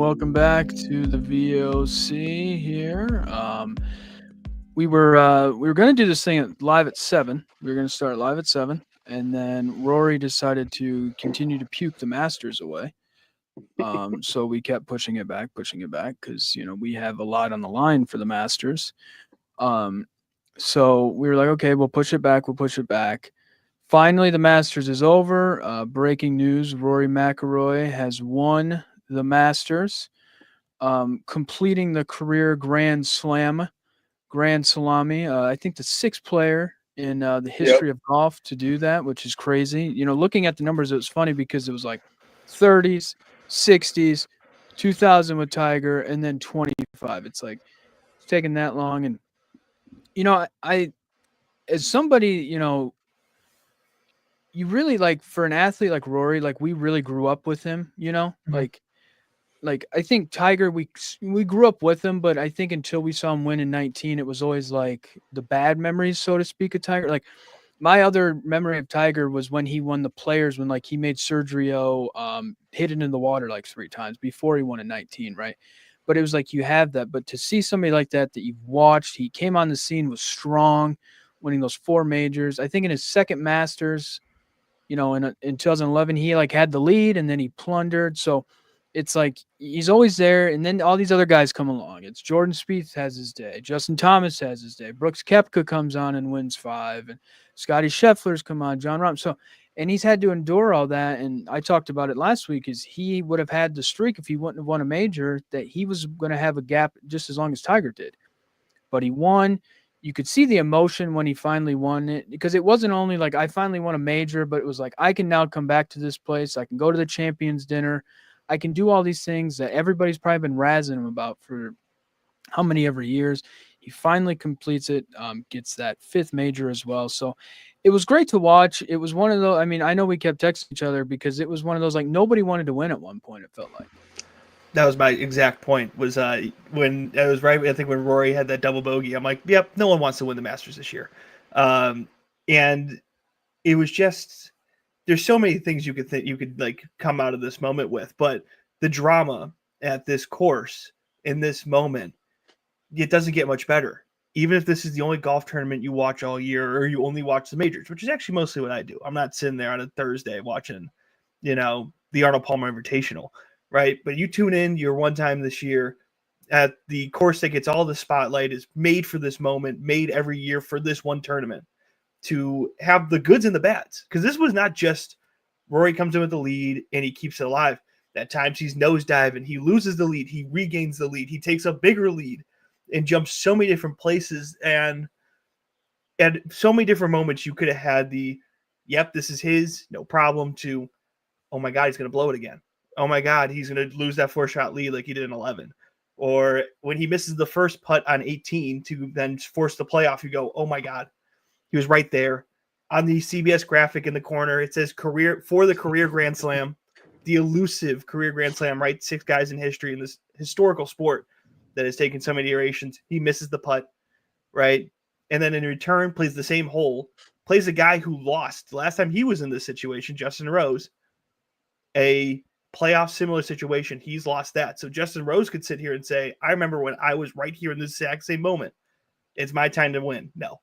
welcome back to the V.O.C. here. We were going to do this thing live at 7. We were going to start live at 7, and then Rory decided to continue to puke the Masters away. So we kept pushing it back because we have a lot on the line for the Masters. Um, so we were like, okay, we'll push it back. We'll push it back. Finally, the Masters is over. Breaking news: Rory McIlroy has won the Masters, completing the career Grand Salami. I think the sixth player in the Yep. history of golf to do that, which is crazy. Looking at the numbers, it was funny because it was like 30s, 60s, 2000 with Tiger, and then 25. It's like it's taking that long, and I as somebody you really like for an athlete like Rory, like we really grew up with him. Mhm. Like I think Tiger, we grew up with him, but I think until we saw him win in 19, it was always like the bad memories, so to speak, of Tiger. Like my other memory of Tiger was when he won the Players, when like he made Sergio hit it in the water like 3 times before he won in 19, right? But it was like you have that, but to see somebody like that you've watched, he came on the scene, was strong, winning those 4 majors. I think in his second Masters, in 2011 he like had the lead and then he plundered. So it's like he's always there, and then all these other guys come along. It's Jordan Spieth has his day, Justin Thomas has his day, Brooks Koepka comes on and wins 5, and Scotty Scheffler's come on, John Rahm. So and he's had to endure all that, and I talked about it last week. Is he would have had the streak if he wouldn't have won a major, that he was going to have a gap just as long as Tiger did, but he won. You could see the emotion when he finally won it, because it wasn't only like I finally won a major, but it was like I can now come back to this place. I can go to the champions dinner. I can do all these things that everybody's probably been razzing him about for how many ever years. He finally completes it, gets that 5th major as well. So it was great to watch. It was one of those. I mean, I know we kept texting each other because it was one of those like nobody wanted to win at one point. It felt like. That was my exact point. Was when I was right. I think when Rory had that double bogey, I'm like, yep, no one wants to win the Masters this year. And it was just there's so many things you could think you could like come out of this moment with, but the drama at this course in this moment, it doesn't get much better. Even if this is the only golf tournament you watch all year, or you only watch the majors, which is actually mostly what I do. I'm not sitting there on a Thursday watching, the Arnold Palmer Invitational, right? But you tune in your one time this year at the course that gets all the spotlight, is made for this moment, made every year for this one tournament, to have the goods and the bads. Because this was not just Rory comes in with the lead and he keeps it alive. At times he's nosediving, he loses the lead, he regains the lead, he takes a bigger lead and jumps so many different places. And at so many different moments, you could have had the, yep, this is his, no problem, to, oh my God, he's going to blow it again. Oh my God, he's going to lose that 4-shot lead like he did in 11. Or when he misses the first putt on 18 to then force the playoff, you go, oh my God, he was right there. On the CBS graphic in the corner, it says career Grand Slam, the elusive career Grand Slam, right? 6 guys in history in this historical sport that has taken so many iterations. He misses the putt, right? And then in return, plays the same hole, plays a guy who lost the last time he was in this situation, Justin Rose, a playoff similar situation. He's lost that. So Justin Rose could sit here and say, I remember when I was right here in this exact same moment. It's my time to win. No.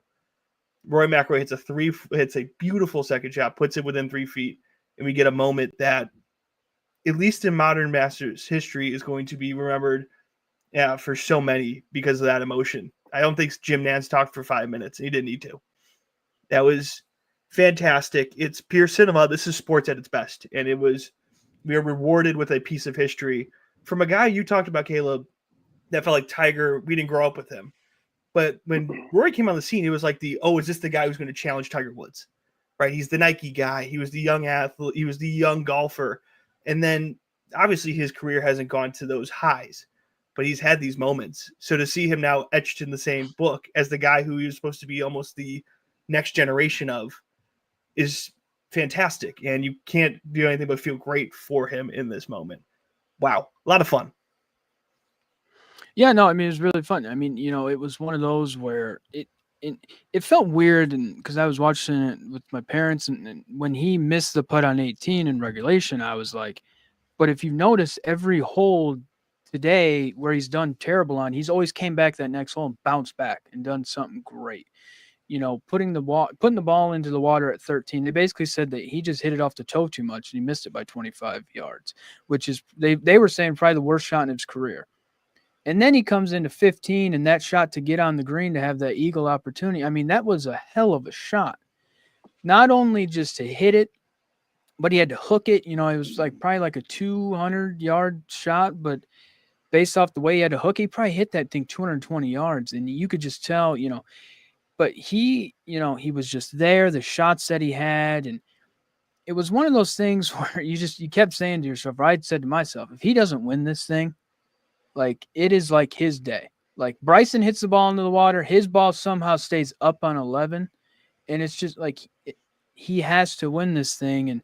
Rory McIlroy hits a beautiful second shot, puts it within 3 feet, and we get a moment that, at least in modern Masters history, is going to be remembered, for so many because of that emotion. I don't think Jim Nantz talked for 5 minutes. He didn't need to. That was fantastic. It's pure cinema. This is sports at its best. And we are rewarded with a piece of history from a guy you talked about, Caleb, that felt like Tiger. We didn't grow up with him. But when Rory came on the scene, it was like is this the guy who's going to challenge Tiger Woods? Right? He's the Nike guy. He was the young athlete. He was the young golfer. And then obviously his career hasn't gone to those highs, but he's had these moments. So to see him now etched in the same book as the guy who he was supposed to be almost the next generation of is fantastic. And you can't do anything but feel great for him in this moment. Wow. A lot of fun. Yeah, no, I mean, it was really fun. I mean, it was one of those where it, it felt weird, and because I was watching it with my parents, and when he missed the putt on 18 in regulation, I was like, but if you notice, every hole today where he's done terrible on, he's always came back that next hole and bounced back and done something great. Putting the ball into the water at 13. They basically said that he just hit it off the toe too much and he missed it by 25 yards, which is they were saying probably the worst shot in his career. And then he comes into 15 and that shot to get on the green to have that eagle opportunity. I mean, that was a hell of a shot. Not only just to hit it, but he had to hook it. It was like probably like a 200-yard shot, but based off the way he had to hook, he probably hit that thing 220 yards. And you could just tell, but he was just there, the shots that he had. And it was one of those things where you kept saying to yourself, or I said to myself, if he doesn't win this thing, like it is like his day. Like Bryson hits the ball into the water, his ball somehow stays up on 11. And it's just like he has to win this thing. And,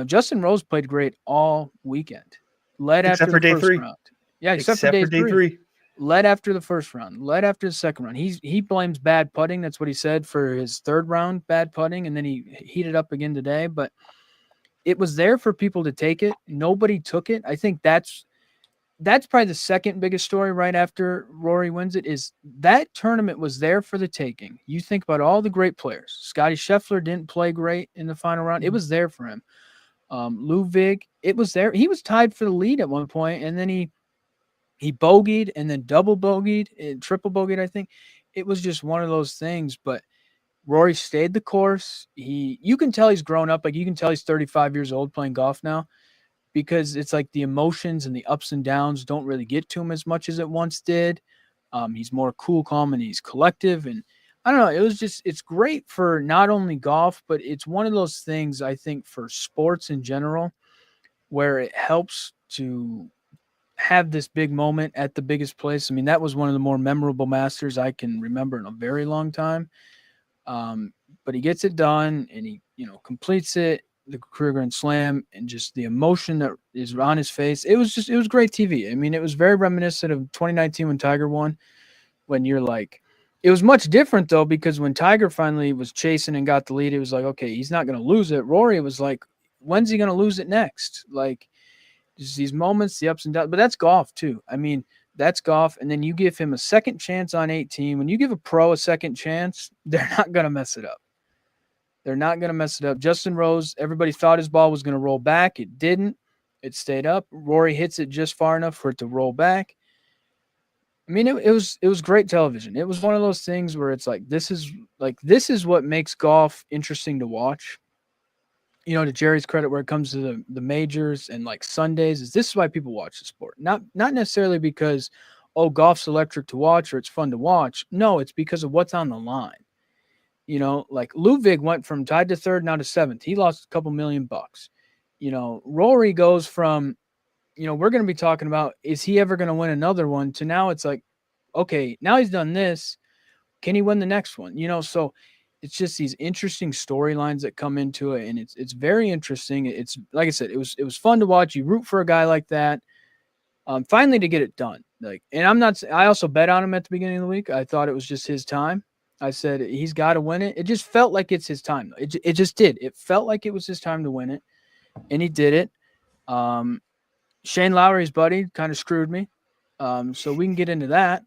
Justin Rose played great all weekend. Led Except after for the day first 3. round. Yeah, except for Except day for day three. 3. Led after the first round, led after the second round. He blames bad putting. That's what he said for his third round, bad putting, and then he heated up again today. But it was there for people to take it. Nobody took it. I think that's probably the second biggest story right after Rory wins it is that tournament was there for the taking. You think about all the great players. Scotty Scheffler didn't play great in the final round. It was there for him. Ludwig, it was there. He was tied for the lead at one point, and then he bogeyed and then double bogeyed and triple bogeyed, I think. It was just one of those things. But Rory stayed the course. You can tell he's grown up. Like you can tell he's 35 years old playing golf now because it's like the emotions and the ups and downs don't really get to him as much as it once did. He's more cool, calm, and he's collective. And I don't know. It's great for not only golf, but it's one of those things I think for sports in general where it helps to have this big moment at the biggest place. I mean, that was one of the more memorable Masters I can remember in a very long time. Um, but he gets it done and he, completes it, the career grand slam, and just the emotion that is on his face. It was great TV. I mean, it was very reminiscent of 2019 when Tiger won, when you're like, it was much different though, because when Tiger finally was chasing and got the lead, it was like, okay, he's not going to lose it. Rory was like, when's he going to lose it next? Like, just these moments, the ups and downs. But that's golf too. I mean, that's golf. And then you give him a second chance on 18. When you give a pro a second chance, they're not going to mess it up. They're not going to mess it up. Justin Rose, everybody thought his ball was going to roll back. It didn't. It stayed up. Rory hits it just far enough for it to roll back. I mean, it was great television. It was one of those things where it's like this is what makes golf interesting to watch. To Jerry's credit, where it comes to the majors and like Sundays, is this is why people watch the sport. Not necessarily because, oh, golf's electric to watch or it's fun to watch. No, it's because of what's on the line. Like Ludwig went from tied to third now to seventh. He lost a couple $1,000,000. Rory goes from, we're going to be talking about, is he ever going to win another one, to now it's like, okay, now he's done this. Can he win the next one? So it's just these interesting storylines that come into it, and it's very interesting. It's like I said, it was fun to watch. You root for a guy like that. Finally to get it done. Like, and I also bet on him at the beginning of the week. I thought it was just his time. I said he's got to win it. It just felt like it's his time. It just did. It felt like it was his time to win it, and he did it. Shane Lowry's buddy kind of screwed me. So we can get into that.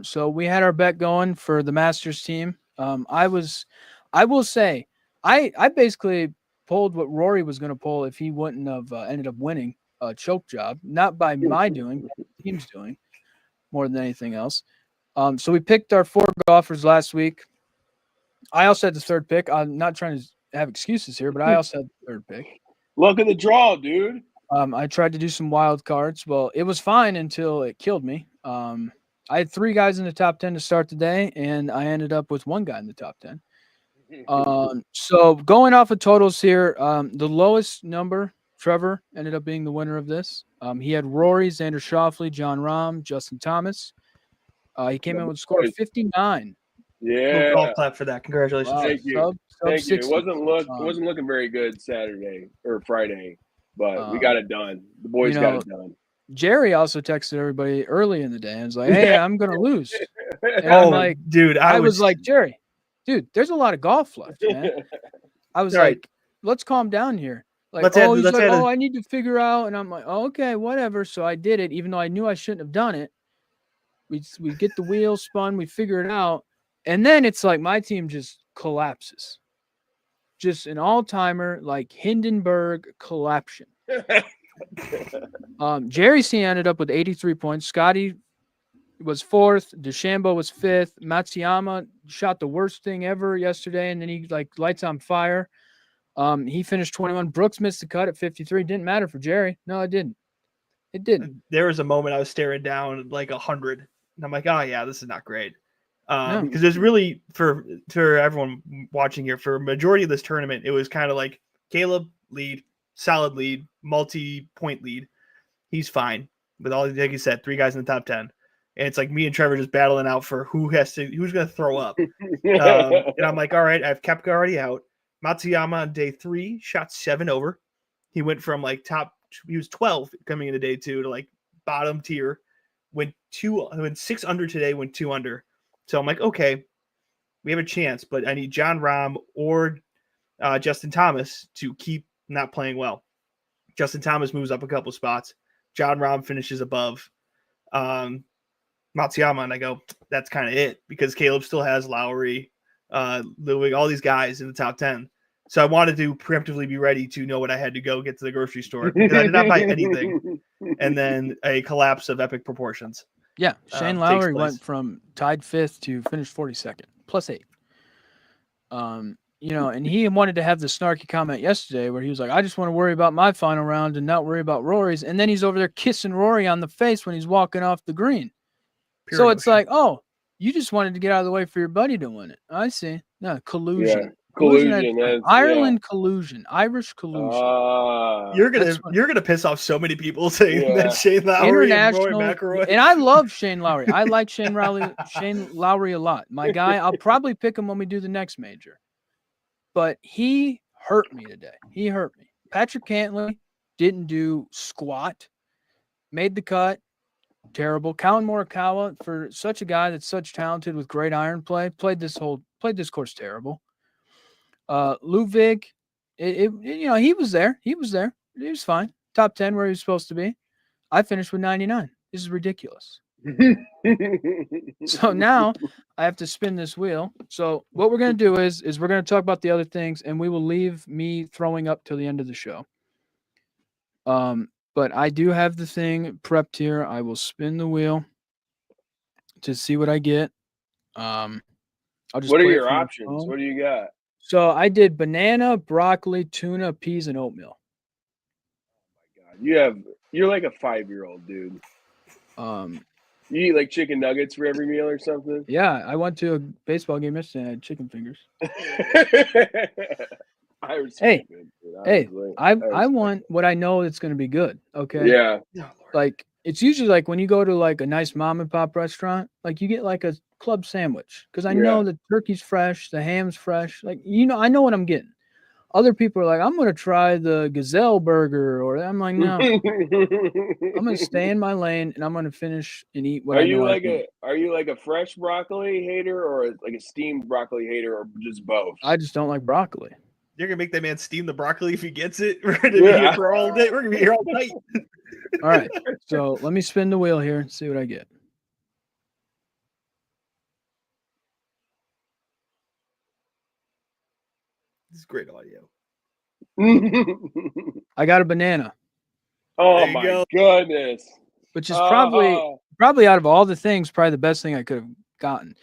So we had our bet going for the Masters team. I will say, I basically pulled what Rory was going to pull if he wouldn't have ended up winning a choke job, not by my doing, but the team's doing more than anything else. So we picked our 4 golfers last week. I also had the third pick. I'm not trying to have excuses here, but I also had the third pick. Luck of the draw, dude. I tried to do some wild cards. Well, it was fine until it killed me. I had 3 guys in the top 10 to start the day, and I ended up with 1 guy in the top 10. So going off of totals here, the lowest number, Trevor, ended up being the winner of this. He had Rory, Xander Schauffele, John Rahm, Justin Thomas. He came in with a score of 59. Yeah. Golf clap for that. Congratulations. Wow. Thank you. Sub Thank you. 60. It wasn't looking very good Saturday or Friday, but we got it done. The boys got it done. Jerry also texted everybody early in the day and was like, "Hey, I'm gonna lose." And Oh, I'm like, dude, I was like, Jerry, dude, there's a lot of golf left, man. I was All right. like, let's calm down here. Like, I need to figure out, and I'm like, oh, okay, whatever. So I did it, even though I knew I shouldn't have done it. We get the wheel spun, we figure it out, and then it's like my team just collapses. Just an all-timer, like Hindenburg collapsion. Jerry C ended up with 83 points. Scotty was 4th. DeChambeau was 5th. Matsuyama shot the worst thing ever yesterday, and then he like lights on fire. He finished 21. Brooks missed the cut at 53. Didn't matter for Jerry. No, it didn't. It didn't. There was a moment I was staring down like 100, and I'm like, oh yeah, this is not great. No. Because there's really for everyone watching here, for a majority of this tournament, it was kind of like Caleb lead, solid lead, multi-point lead. He's fine with all, like you said, 3 guys in the top 10, and it's like me and Trevor just battling out for who's going to throw up. And I'm like, all right, I've Koepka already out. Matsuyama on day 3 shot 7 over. He went from like he was 12 coming into day 2 to like bottom tier. Went 6 under today, went 2 under. So I'm like, okay, we have a chance, but I need Jon Rahm or Justin Thomas to keep not playing well. Justin Thomas moves up a couple spots. Jon Rahm finishes above Matsuyama, and I go, that's kind of it, because Caleb still has Lowry, Ludwig, all these guys in the top 10. So I wanted to preemptively be ready to know what I had to go get to the grocery store, because I did not buy anything. And then a collapse of epic proportions. Yeah, Shane Lowry went from tied 5th to finished 42nd, +8. And he wanted to have the snarky comment yesterday where he was like, I just want to worry about my final round and not worry about Rory's. And then he's over there kissing Rory on the face when he's walking off the green. So it's like, oh, you just wanted to get out of the way for your buddy to win it. I see. No, collusion. Yeah. Collusion. Ireland collusion. Irish collusion. You're gonna piss off so many people saying that Shane Lowry and Rory McIlroy. And I love Shane Lowry. I like Shane Lowry a lot. My guy. I'll probably pick him when we do the next major. But he hurt me today. He hurt me. Patrick Cantley didn't do squat. Made the cut. Terrible. Colin Morikawa, for such a guy that's such talented with great iron play, played this course terrible. Ludwig, he was there. He was fine. Top 10 where he was supposed to be. I finished with 99. This is ridiculous. So now I have to spin this wheel. So what we're going to do is we're going to talk about the other things, and we will leave me throwing up till the end of the show. But I do have the thing prepped here. I will spin the wheel to see what I get. I'll just. What are your options? What do you got? So I did banana, broccoli, tuna, peas, and oatmeal. Oh my God, you're like a 5-year-old, dude. You eat like chicken nuggets for every meal or something? Yeah, I went to a baseball game yesterday and I had chicken fingers. I want what I know that's going to be good. Okay. Yeah. Like it's usually like when you go to like a nice mom and pop restaurant, like you get like a club sandwich because I know the turkey's fresh, the ham's fresh. Like I know what I'm getting. Other people are like, I'm going to try the gazelle burger, or I'm like, no, I'm going to stay in my lane and I'm going to finish and eat what I know. Are you like a fresh broccoli hater or like a steamed broccoli hater, or just both? I just don't like broccoli. You're going to make that man steam the broccoli if he gets it. We're going to be here for all day. We're going to be here all night. All right. So let me spin the wheel here and see what I get. This is great audio. I got a banana. Oh my goodness! Which is probably out of all the things, probably the best thing I could have gotten.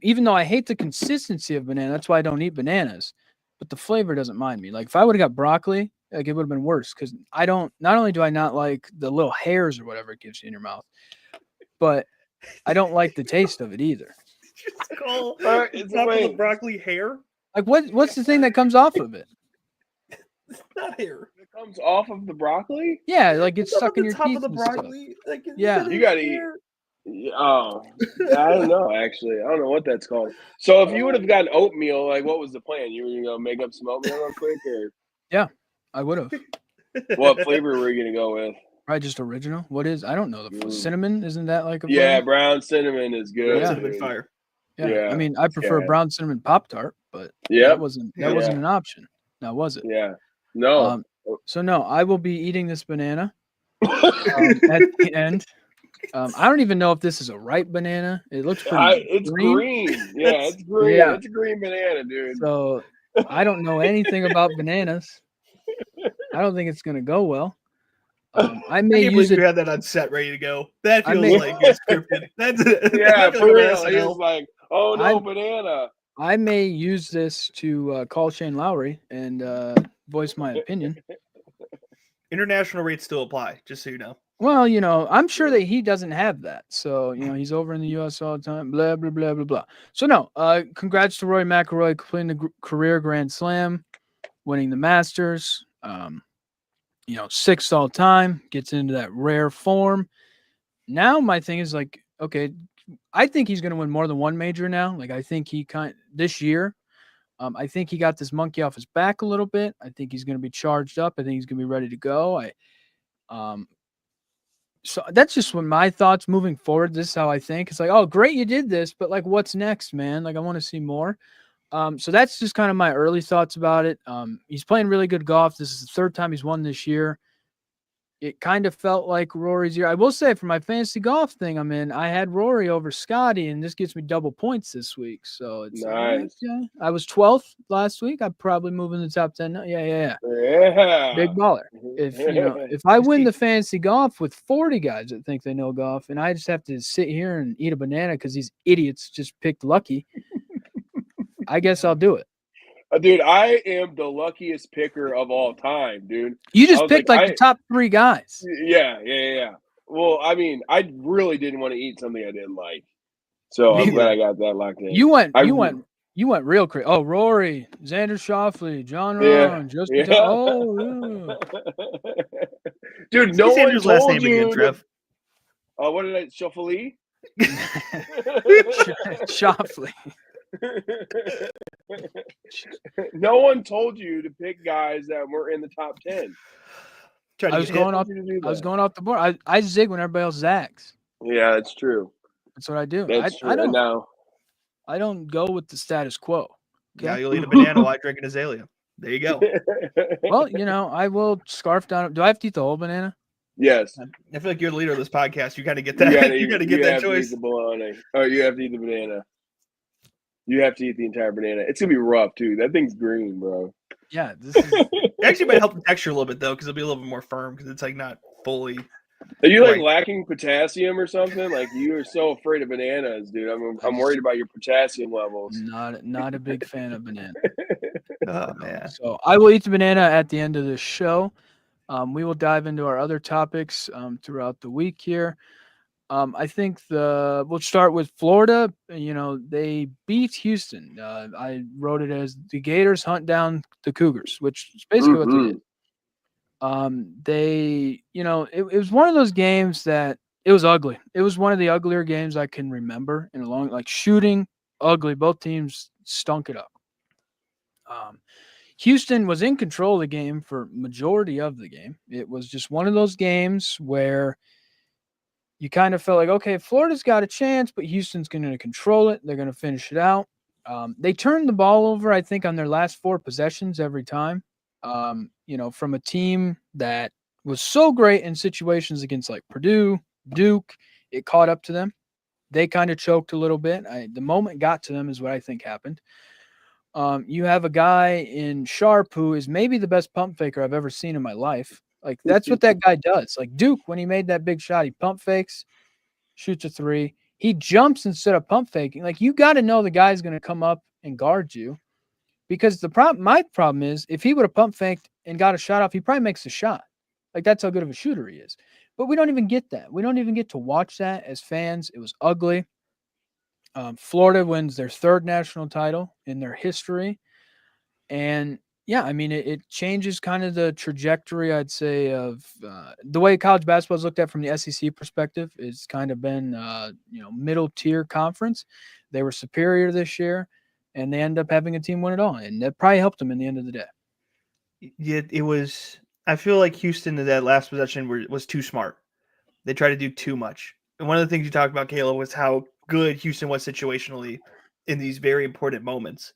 Even though I hate the consistency of banana, that's why I don't eat bananas. But the flavor doesn't mind me. Like if I would have got broccoli, like it would have been worse because I don't. Not only do I not like the little hairs or whatever it gives you in your mouth, but I don't like the taste of it either. Just call the broccoli hair. Like what's the thing that comes off of it? It's not hair. It comes off of the broccoli? Yeah, like it's stuck in your teeth. Of the broccoli. Like, yeah. You gotta eat. Oh, I don't know. Actually, I don't know what that's called. So, if you would have gotten oatmeal, like, what was the plan? You were gonna make up some oatmeal real quick, or? Yeah, I would have. What flavor were you gonna go with? Probably just original. What is? I don't know. The cinnamon, isn't that like a? Yeah, brown cinnamon is good. Yeah. Cinnamon fire. Yeah, I mean, I prefer brown cinnamon Pop-Tart, but that wasn't an option. Now, was it? Yeah. No. So no, I will be eating this banana at the end. I don't even know if this is a ripe banana. It looks pretty It's green. green. Yeah, That's it's green. Yeah. It's a green banana, dude. So I don't know anything about bananas. I don't think it's gonna go well. I I may can't use believe it. you had that on set ready to go. That I feels may. like it's scripted. That's Yeah, I feel like for I'm on real. He was SNL. like, "Oh I no, banana." I may use this to call Shane Lowry and voice my opinion. International rates still apply, just so you know. Well, I'm sure that he doesn't have that. So, he's over in the U.S. all the time, blah, blah, blah, blah, blah. So, no, congrats to Roy McIlroy completing the career Grand Slam, winning the Masters, sixth all time, gets into that rare form. Now, my thing is like, okay, I think he's going to win more than one major now. Like, I think this year, I think he got this monkey off his back a little bit. I think he's going to be charged up. I think he's going to be ready to go. Um, So that's just what my thoughts moving forward. This is how I think. It's like, oh, great, you did this, but like, what's next, man? Like, I want to see more. So that's just kind of my early thoughts about it. He's playing really good golf. This is the third time he's won this year. It kind of felt like Rory's year. I will say for my fantasy golf thing I'm in, I had Rory over Scotty, and this gets me double points this week. So it's like, Nice. okay. I was 12th last week. I'd probably move in the top 10 now. Yeah. Yeah. Big baller. If I win the fantasy golf with 40 guys that think they know golf, and I just have to sit here and eat a banana because these idiots just picked Lucky, I guess I'll do it. Dude, I am the luckiest picker of all time, dude. You I just was picked like, the top 3 guys. Yeah. Well, I mean, I really didn't want to eat something I didn't like, so I'm glad I got that locked in. You went real crazy. Oh, Rory, Xander Schauffele, John Rahm, Justin. Yeah. Oh, dude, Say no one Sanders' last told name you. again, Trev. What did I? Schauffele? Schauffele. No one told you to pick guys that were in the top 10. I was going off the board. I zig when everybody else zags. Yeah, that's true. That's what I do. That's true. I don't go with the status quo. Okay? Yeah, you'll eat a banana while I drink an azalea. There you go. Well, I will scarf down. Do I have to eat the whole banana? Yes. I feel like you're the leader of this podcast. You got to get that. You got to get that choice. To eat the bologna. Oh, you have to eat the banana. You have to eat the entire banana. It's gonna be rough too. That thing's green, bro. Yeah, this is. It actually might help the texture a little bit though, because it'll be a little bit more firm because it's like not fully. Are you like lacking potassium or something? Like you are so afraid of bananas, dude. I'm worried about your potassium levels. Not a big fan of banana. Oh man. So I will eat the banana at the end of the show. We will dive into our other topics throughout the week here. I think we'll start with Florida. They beat Houston. I wrote it as the Gators hunt down the Cougars, which is basically what they did. It was one of those games that it was ugly. It was one of the uglier games I can remember in a long, like shooting, ugly. Both teams stunk it up. Houston was in control of the game for majority of the game. It was just one of those games where you kind of felt like, okay, Florida's got a chance, but Houston's going to control it. They're going to finish it out. They turned the ball over, I think, on their last 4 possessions every time. From a team that was so great in situations against like Purdue, Duke, it caught up to them. They kind of choked a little bit. The moment got to them is what I think happened. You have a guy in Sharp who is maybe the best pump faker I've ever seen in my life. Like, that's what that guy does. Like, Duke, when he made that big shot, he pump fakes, shoots a 3. He jumps instead of pump faking. Like, you got to know the guy's going to come up and guard you. Because my problem is, if he would have pump faked and got a shot off, he probably makes the shot. Like, that's how good of a shooter he is. But we don't even get that. We don't even get to watch that as fans. It was ugly. Florida wins their 3rd national title in their history. And, yeah, I mean, it changes kind of the trajectory, I'd say, of the way college basketball is looked at from the SEC perspective. It's kind of been, middle-tier conference. They were superior this year. And they end up having a team win it all. And that probably helped them in the end of the day. Yeah, it was. I feel like Houston in that last possession was too smart. They tried to do too much. And one of the things you talked about, Kayla, was how good Houston was situationally in these very important moments.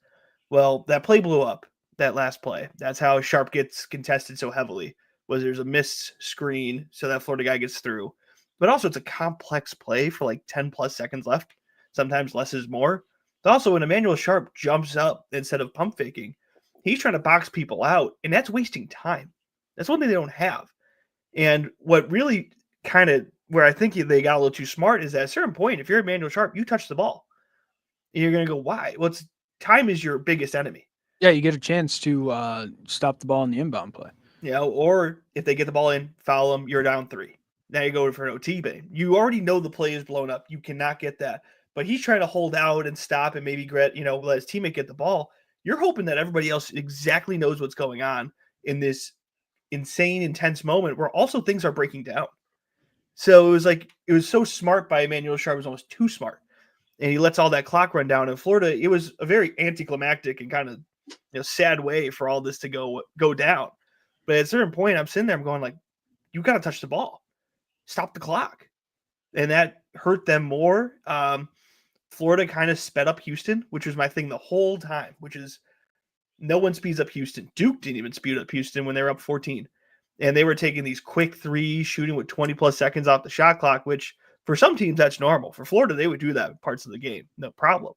Well, that play blew up. that last play. That's how Sharp gets contested so heavily. Was there's a missed screen so that Florida guy gets through, but also it's a complex play for like 10 plus seconds left. Sometimes less is more. But also when Emmanuel Sharp jumps up instead of pump faking, he's trying to box people out, and that's wasting time. That's one thing they don't have. And what really kind of where I think they got a little too smart is at a certain point, if you're Emmanuel Sharp, you touch the ball. And you're going to go, why? Well, time is your biggest enemy. Yeah, you get a chance to stop the ball in the inbound play. Or if they get the ball in, foul them, you're down 3. Now you go for an OT, but you already know the play is blown up. You cannot get that. But he's trying to hold out and stop and maybe let his teammate get the ball. You're hoping that everybody else exactly knows what's going on in this insane, intense moment where also things are breaking down. So it was so smart by Emmanuel Sharp. It was almost too smart. And he lets all that clock run down. In Florida, it was a very anticlimactic and kind of sad way for all this to go down. But at a certain point, I'm sitting there, I'm going like, you got to touch the ball. Stop the clock. And that hurt them more. Florida kind of sped up Houston, which was my thing the whole time, which is no one speeds up Houston. Duke didn't even speed up Houston when they were up 14. And they were taking these quick threes, shooting with 20 plus seconds off the shot clock, which for some teams that's normal. For Florida, they would do that in parts of the game. No problem.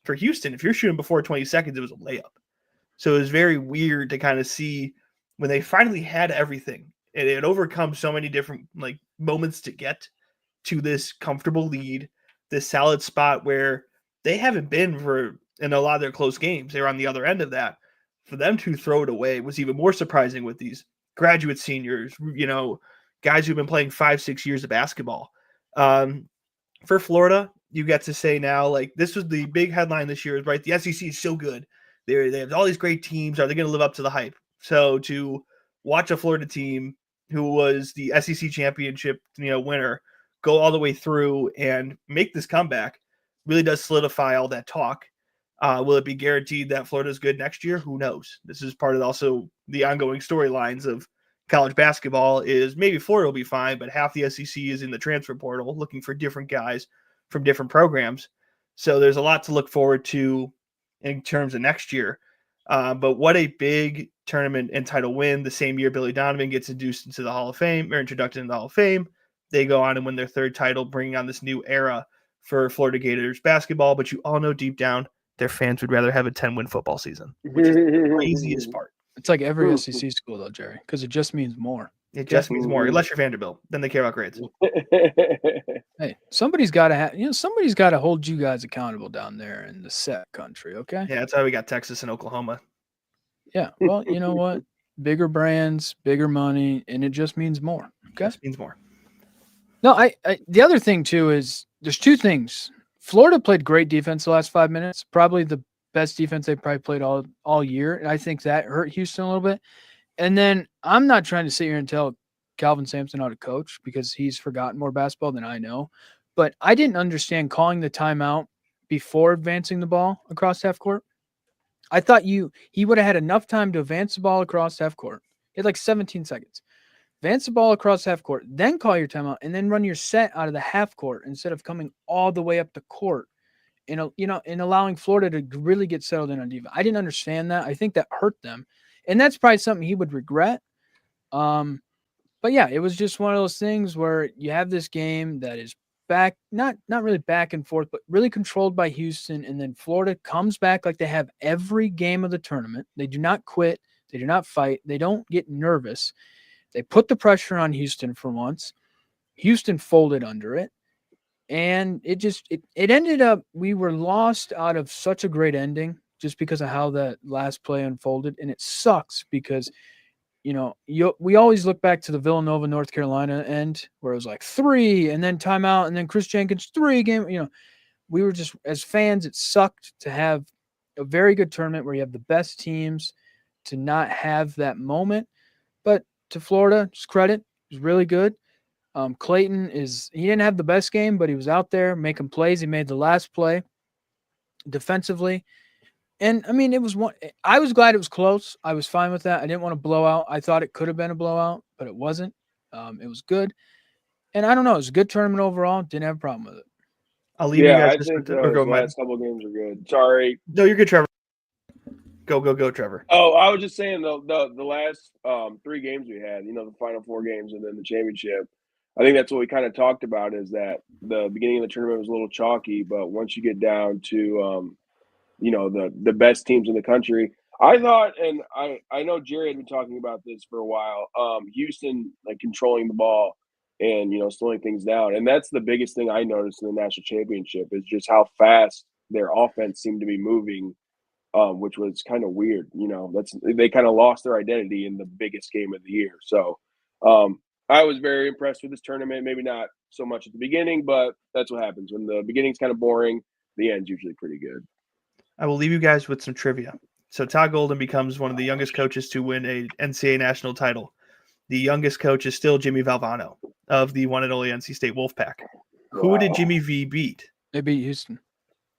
For Houston, if you're shooting before 20 seconds, it was a layup. So it was very weird to kind of see when they finally had everything. It had overcome so many different moments to get to this comfortable lead, this solid spot where they haven't been for in a lot of their close games. They were on the other end of that. For them to throw it away was even more surprising with these graduate seniors, guys who've been playing 5-6 years of basketball. For Florida, you get to say now, this was the big headline this year, right? The SEC is so good. They have all these great teams. Are they going to live up to the hype? So to watch a Florida team who was the SEC championship, winner, go all the way through and make this comeback really does solidify all that talk. Will it be guaranteed that Florida is good next year? Who knows? This is part of also the ongoing storylines of college basketball is maybe Florida will be fine, but half the SEC is in the transfer portal looking for different guys from different programs. So there's a lot to look forward to in terms of next year. But what a big tournament and title win. The same year Billy Donovan gets introduced into the Hall of Fame or introduced into the Hall of Fame. They go on and win their 3rd title, bringing on this new era for Florida Gators basketball. But you all know deep down, their fans would rather have a 10-win football season, which is the craziest part. It's like every SEC school, though, Jerry, because it just means more. It just means more, unless you're Vanderbilt. Then they care about grades. Hey, somebody's got to somebody's got to hold you guys accountable down there in the set country, okay? Yeah, that's why we got Texas and Oklahoma. Yeah, well, you know what? Bigger brands, bigger money, and it just means more. Okay, just means more. No, I the other thing too is there's 2 things. Florida played great defense the last 5 minutes, probably the best defense they probably played all year, and I think that hurt Houston a little bit. And then I'm not trying to sit here and tell Calvin Sampson how to coach because he's forgotten more basketball than I know, but I didn't understand calling the timeout before advancing the ball across half court. I thought he would have had enough time to advance the ball across half court. He had 17 seconds. Advance the ball across half court, then call your timeout, and then run your set out of the half court instead of coming all the way up the court and allowing Florida to really get settled in on defense. I didn't understand that. I think that hurt them, and that's probably something he would regret. But yeah, it was just one of those things where you have this game that is back, not really back and forth, but really controlled by Houston, and then Florida comes back like they have every game of the tournament. They do not quit. They do not fight. They don't get nervous. They put the pressure on Houston for once. Houston folded under it. And it ended up, we were lost out of such a great ending just because of how that last play unfolded. And it sucks because, we always look back to the Villanova, North Carolina end where it was 3 and then timeout and then Chris Jenkins 3 game. We were just, as fans, it sucked to have a very good tournament where you have the best teams to not have that moment. But to Florida, just credit, it was really good. Clayton he didn't have the best game, but he was out there making plays. He made the last play defensively. And I mean, I was glad it was close. I was fine with that. I didn't want to blow out. I thought it could have been a blowout, but it wasn't. It was good. And I don't know, it was a good tournament overall. Didn't have a problem with it. I'll leave you guys. I think the last couple games are good. Sorry. No, you're good, Trevor. Go, Trevor. Oh, I was just saying the last 3 games we had, the final 4 games and then the championship. I think that's what we kind of talked about is that the beginning of the tournament was a little chalky, but once you get down to the best teams in the country, I thought, and I know Jerry had been talking about this for a while. Houston like controlling the ball and slowing things down, and that's the biggest thing I noticed in the national championship is just how fast their offense seemed to be moving, which was kind of weird. They kind of lost their identity in the biggest game of the year. So I was very impressed with this tournament. Maybe not so much at the beginning, but that's what happens when the beginning's kind of boring. The end's usually pretty good. I will leave you guys with some trivia. So Todd Golden becomes one of the youngest coaches to win a NCAA national title. The youngest coach is still Jimmy Valvano of the one and only NC State Wolfpack. Wow. Who did Jimmy V beat? They beat Houston.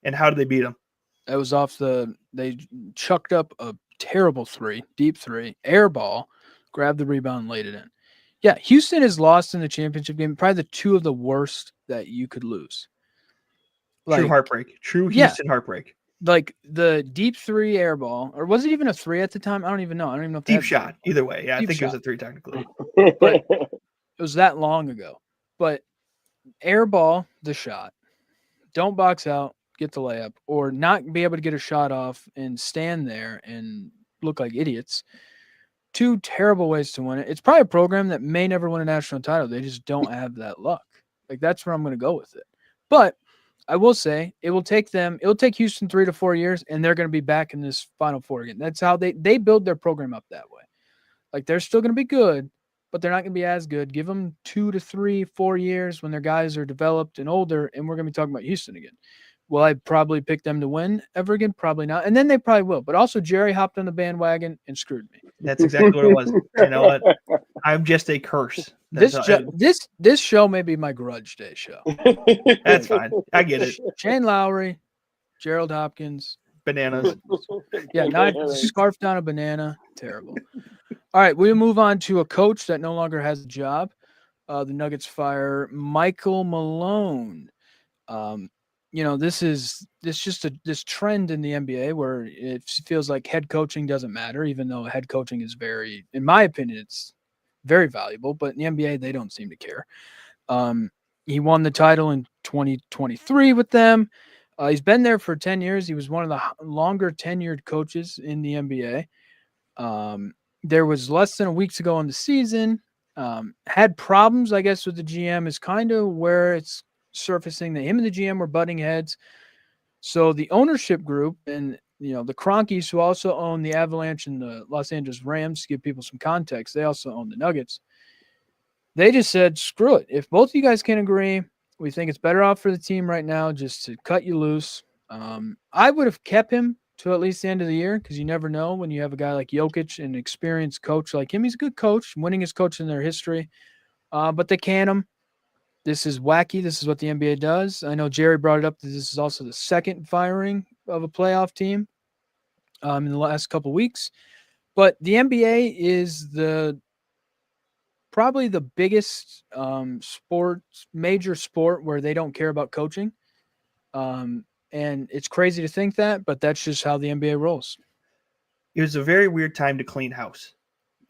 And how did they beat him? It was they chucked up a terrible deep three, air ball, grabbed the rebound, laid it in. Yeah, Houston has lost in the championship game, probably the 2 of the worst that you could lose. True heartbreak. True Houston heartbreak. Like the deep 3 air ball, or was it even a 3 at the time? I don't even know. I don't even know if deep shot. Either way, yeah, I think it was a 3 technically. But it was that long ago. But air ball the shot, don't box out, get the layup, or not be able to get a shot off and stand there and look like idiots. 2 terrible ways to win it. It's probably a program that may never win a national title. They just don't have that luck. Like that's where I'm going to go with it. But I will say it'll take Houston 3 to 4 years, and they're going to be back in this Final Four again. That's how they build their program up that way. Like they're still going to be good, but they're not going to be as good. Give them 2 to 3, 4 years when their guys are developed and older, and we're going to be talking about Houston again. Will I probably pick them to win ever again? Probably not. And then they probably will. But also Jerry hopped on the bandwagon and screwed me. That's exactly what it was. You know what? I'm just a curse. This show may be my grudge day show. That's fine. I get it. Shane Lowry, Gerald Hopkins. Bananas. Yeah, not scarfed down a banana. Terrible. All right, we'll move on to a coach that no longer has a job. The Nuggets fire Michael Malone. This trend in the NBA where it feels like head coaching doesn't matter, even though head coaching is in my opinion, it's very valuable. But in the NBA, they don't seem to care. He won the title in 2023 with them. He's been there for 10 years. He was one of the longer tenured coaches in the NBA. There was less than a week to go in the season. Had problems, I guess, with the GM is kind of where it's surfacing that him and the GM were butting heads. So the ownership group and the Cronkies, who also own the Avalanche and the Los Angeles Rams, to give people some context, they also own the Nuggets. They just said, screw it. If both of you guys can agree, we think it's better off for the team right now just to cut you loose. I would have kept him to at least the end of the year because you never know when you have a guy like Jokic, an experienced coach like him. He's a good coach, winningest coach in their history. But they can him. This is wacky. This is what the NBA does. I know Jerry brought it up that this is also the second firing of a playoff team in the last couple of weeks. But the NBA is probably the biggest major sport where they don't care about coaching. And it's crazy to think that, but that's just how the NBA rolls. It was a very weird time to clean house.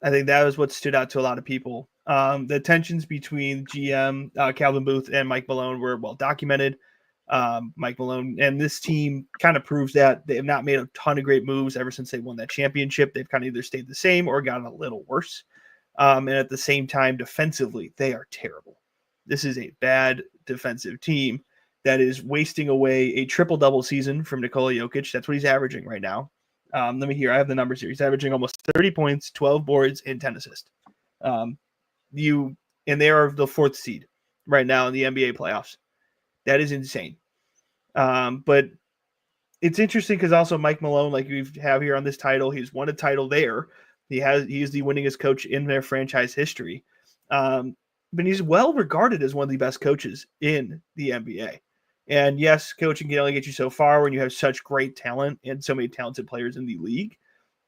I think that was what stood out to a lot of people. The tensions between GM Calvin Booth and Mike Malone were well documented. Mike Malone and this team kind of proves that they have not made a ton of great moves ever since they won that championship. They've kind of either stayed the same or gotten a little worse. And at the same time, defensively, they are terrible. This is a bad defensive team that is wasting away a triple-double season from Nikola Jokic. That's what he's averaging right now. Let me hear. I have the numbers here. He's averaging almost 30 points, 12 boards, and 10 assists. And they are the 4th seed right now in the NBA playoffs. That is insane. But it's interesting because also Mike Malone, like we have here on this title, he's won a title there. He is the winningest coach in their franchise history. But he's well regarded as one of the best coaches in the NBA. And yes, coaching can only get you so far when you have such great talent and so many talented players in the league.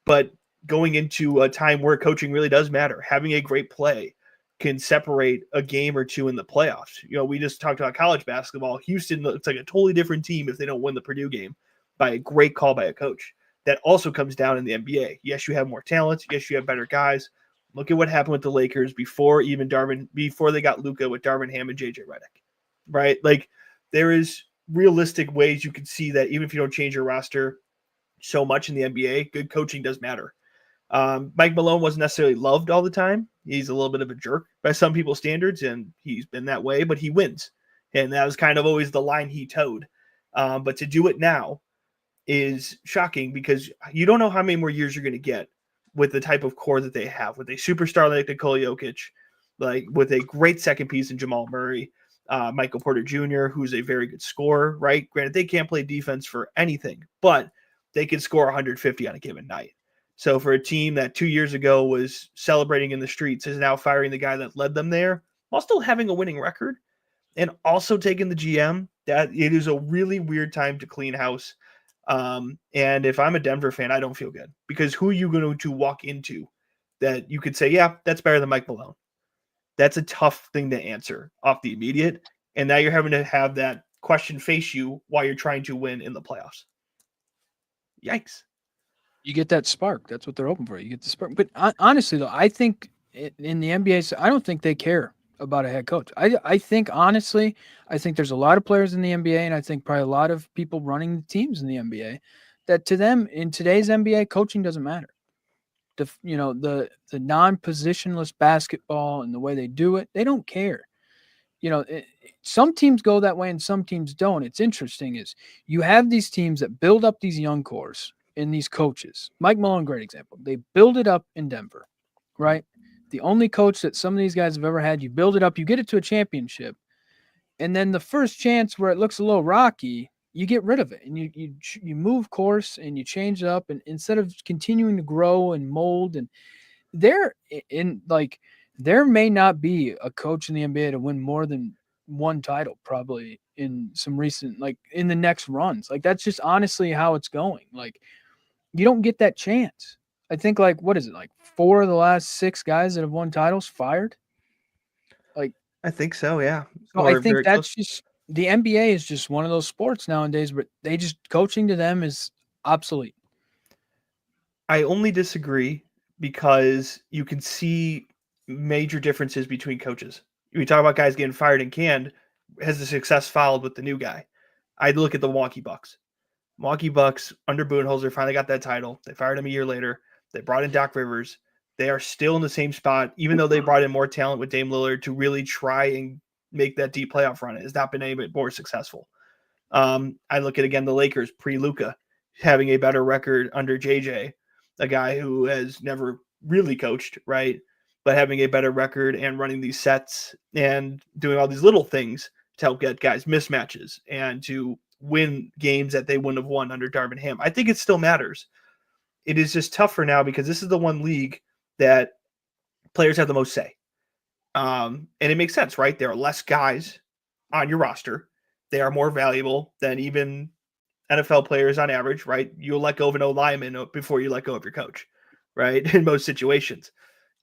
But going into a time where coaching really does matter, having a great play can separate a game or two in the playoffs. We just talked about college basketball. Houston looks like a totally different team if they don't win the Purdue game by a great call by a coach. that also comes down in the NBA. Yes, you have more talent. Yes, you have better guys. Look at what happened with the Lakers before they got Luka with Darvin Ham and JJ Redick, right? Like there is realistic ways you can see that even if you don't change your roster so much in the NBA, good coaching does matter. Mike Malone wasn't necessarily loved all the time. He's a little bit of a jerk by some people's standards, and he's been that way, but he wins. And that was kind of always the line he towed. But to do it now is shocking because you don't know how many more years you're going to get with the type of core that they have, with a superstar like Nikola Jokic, like with a great second piece in Jamal Murray, Michael Porter Jr., who's a very good scorer, right? Granted, they can't play defense for anything, but they can score 150 on a given night. So for a team that 2 years ago was celebrating in the streets is now firing the guy that led them there while still having a winning record and also taking the GM, that it is a really weird time to clean house. And if I'm a Denver fan, I don't feel good because who are you going to walk into that you could say, yeah, that's better than Mike Malone? That's a tough thing to answer off the immediate. And now you're having to have that question face you while you're trying to win in the playoffs. Yikes. You get that spark. That's what they're hoping for. You get the spark. But honestly, though, I think in the NBA, I don't think they care about a head coach. I think, honestly, I think there's a lot of players in the NBA, and I think probably a lot of people running the teams in the NBA, that to them, in today's NBA, coaching doesn't matter. The non-positionless basketball and the way they do it, they don't care. Some teams go that way and some teams don't. It's interesting is you have these teams that build up these young cores and these coaches. Mike Malone, great example. They build it up in Denver, right? The only coach that some of these guys have ever had, you build it up, you get it to a championship, and then the first chance where it looks a little rocky, you get rid of it and you move course and you change it up, and instead of continuing to grow and mold, and there in like there may not be a coach in the NBA to win more than one title probably in some recent, like in the next runs. Like that's just honestly how it's going. Like you don't get that chance. I think like what is it, like 4 of the last 6 guys that have won titles fired? Like I think so, yeah. so I Or think very that's close. just the NBA is just one of those sports nowadays where they just coaching to them is obsolete. I only disagree because you can see major differences between coaches. We talk about guys getting fired and canned. Has the success followed with the new guy? I'd look at the Milwaukee Bucks. Milwaukee Bucks under Budenholzer finally got that title. They fired him a year later. They brought in Doc Rivers. They are still in the same spot, even though they brought in more talent with Dame Lillard to really try and make that deep playoff run. It has not been any bit more successful. I look at, again, the Lakers pre-Luka having a better record under JJ, a guy who has never really coached, right? But having a better record and running these sets and doing all these little things to help get guys mismatches and to win games that they wouldn't have won under Darvin Ham. I think it still matters. It is just tougher now because this is the one league that players have the most say. And it makes sense, right? There are less guys on your roster. They are more valuable than even NFL players on average, right? You'll let go of an O lineman before you let go of your coach, right? In most situations,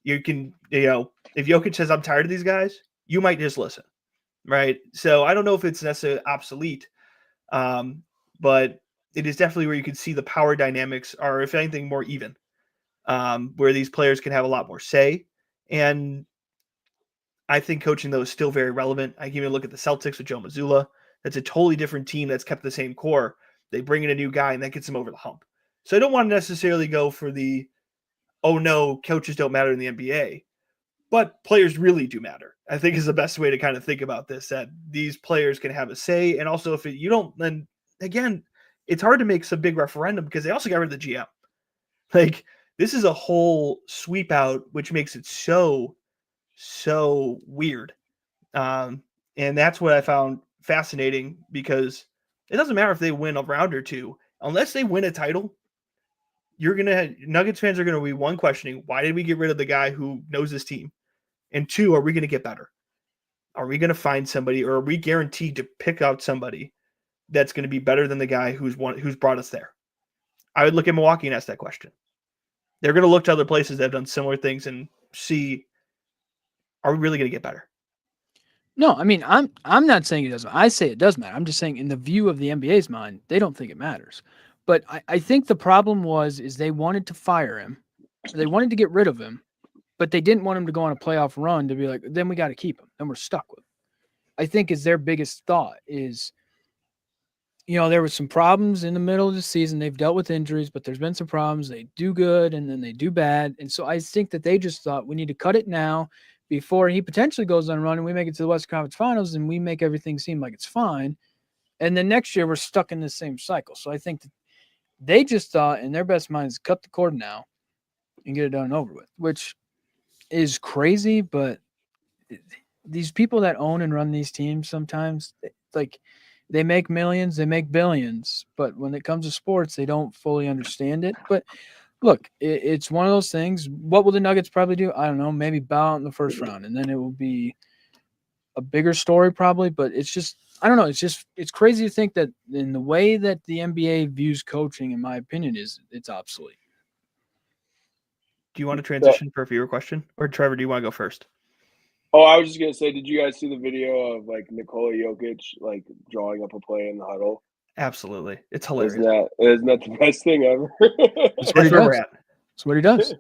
you can, if Jokic says, I'm tired of these guys, you might just listen, right? So I don't know if it's necessarily obsolete, but it is definitely where you can see the power dynamics are, if anything, more even, where these players can have a lot more say. And I think coaching, though, is still very relevant. I can even look at the Celtics with Joe Mazzulla. That's a totally different team that's kept the same core. They bring in a new guy, and that gets them over the hump. So I don't want to necessarily go for the, oh, no, coaches don't matter in the NBA. But players really do matter, I think, is the best way to kind of think about this, that these players can have a say. And also, if you don't, then, again, it's hard to make some big referendum because they also got rid of the GM. Like, this is a whole sweep out, which makes it so weird. And that's what I found fascinating because it doesn't matter if they win a round or two, unless they win a title. Nuggets fans are going to be, one, questioning, why did we get rid of the guy who knows this team? And 2, are we going to get better? Are we going to find somebody, or are we guaranteed to pick out somebody that's going to be better than the guy who's brought us there? I would look at Milwaukee and ask that question. They're going to look to other places that have done similar things and see, are we really going to get better? No, I mean, I'm not saying it doesn't. I say it does matter. I'm just saying in the view of the NBA's mind, they don't think it matters. But I think the problem is they wanted to fire him. They wanted to get rid of him, but they didn't want him to go on a playoff run to be like, then we got to keep him. Then we're stuck with him. I think is their biggest thought is, there was some problems in the middle of the season. They've dealt with injuries, but there's been some problems. They do good and then they do bad. And so I think that they just thought we need to cut it now before he potentially goes on a run and we make it to the West Conference Finals and we make everything seem like it's fine. And then next year we're stuck in the same cycle. So I think that they just thought in their best minds, cut the cord now and get it done and over with, which is crazy. But these people that own and run these teams sometimes, like, they make millions, they make billions, but when it comes to sports, they don't fully understand it. But look, it's one of those things. What will the Nuggets probably do? I don't know. Maybe bow out in the first round, and then it will be a bigger story probably. But it's just, I don't know. It's crazy to think that in the way that the NBA views coaching, in my opinion, it's obsolete. Do you want to transition for a viewer question? Or Trevor, do you want to go first? Oh, I was just gonna say, did you guys see the video of like Nikola Jokic like drawing up a play in the huddle? Absolutely, it's hilarious. Isn't that the best thing ever? That's what he does. That's what he does.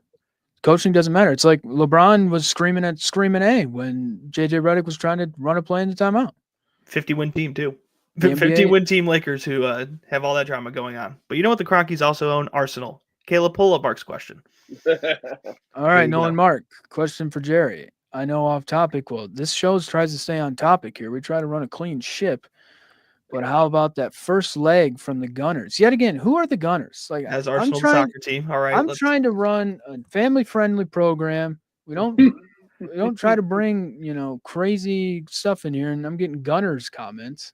Coaching doesn't matter. It's like LeBron was screaming A when JJ Redick was trying to run a play in the timeout. 50-win team too. 50-win team Lakers who have all that drama going on. But you know what? The Cronkies also own Arsenal. Caleb, pull up Mark's question. All right, Nolan Mark. Question for Jerry. I know off topic. Well, this show tries to stay on topic here. We try to run a clean ship. But how about that first leg from the Gunners? Yet again, who are the Gunners? Like, as Arsenal soccer team. All right, I'm trying to run a family-friendly program. We don't try to bring crazy stuff in here, and I'm getting Gunners comments.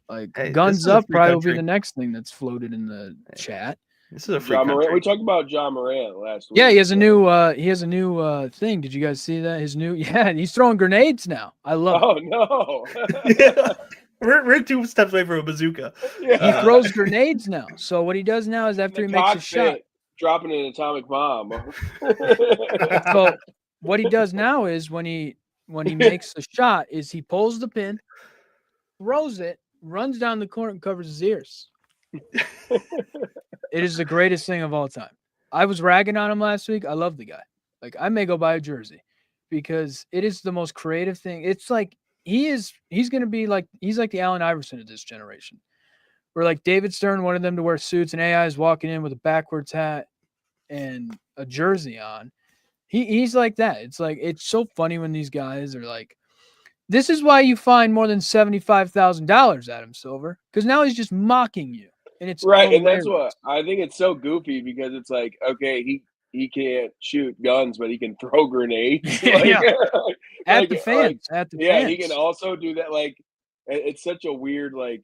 Like, guns up probably will be the next thing that's floated in the chat. This is a free country. Morant. We talked about John Morant last week. Yeah, he has a new thing. Did you guys see that? His new he's throwing grenades now. I love it. No. Yeah. We're 2 steps away from a bazooka. Yeah. He throws grenades now. So what he does now is after he makes a shot, dropping an atomic bomb. So what he does now is when he makes the shot is he pulls the pin, throws it, runs down the court and covers his ears. It is the greatest thing of all time. I was ragging on him last week. I love the guy. Like, I may go buy a jersey because it is the most creative thing. It's like he's going to be like, he's like the Allen Iverson of this generation. Where like David Stern wanted them to wear suits and AI is walking in with a backwards hat and a jersey on. He's like that. It's like, it's so funny when these guys are like, this is why you find more than $75,000, Adam Silver, because now he's just mocking you. And it's right, hilarious. and that's what I think. It's so goofy because it's like, okay, he can't shoot guns, but he can throw grenades. Like, yeah, at the fans. He can also do that. Like, it's such a weird, like,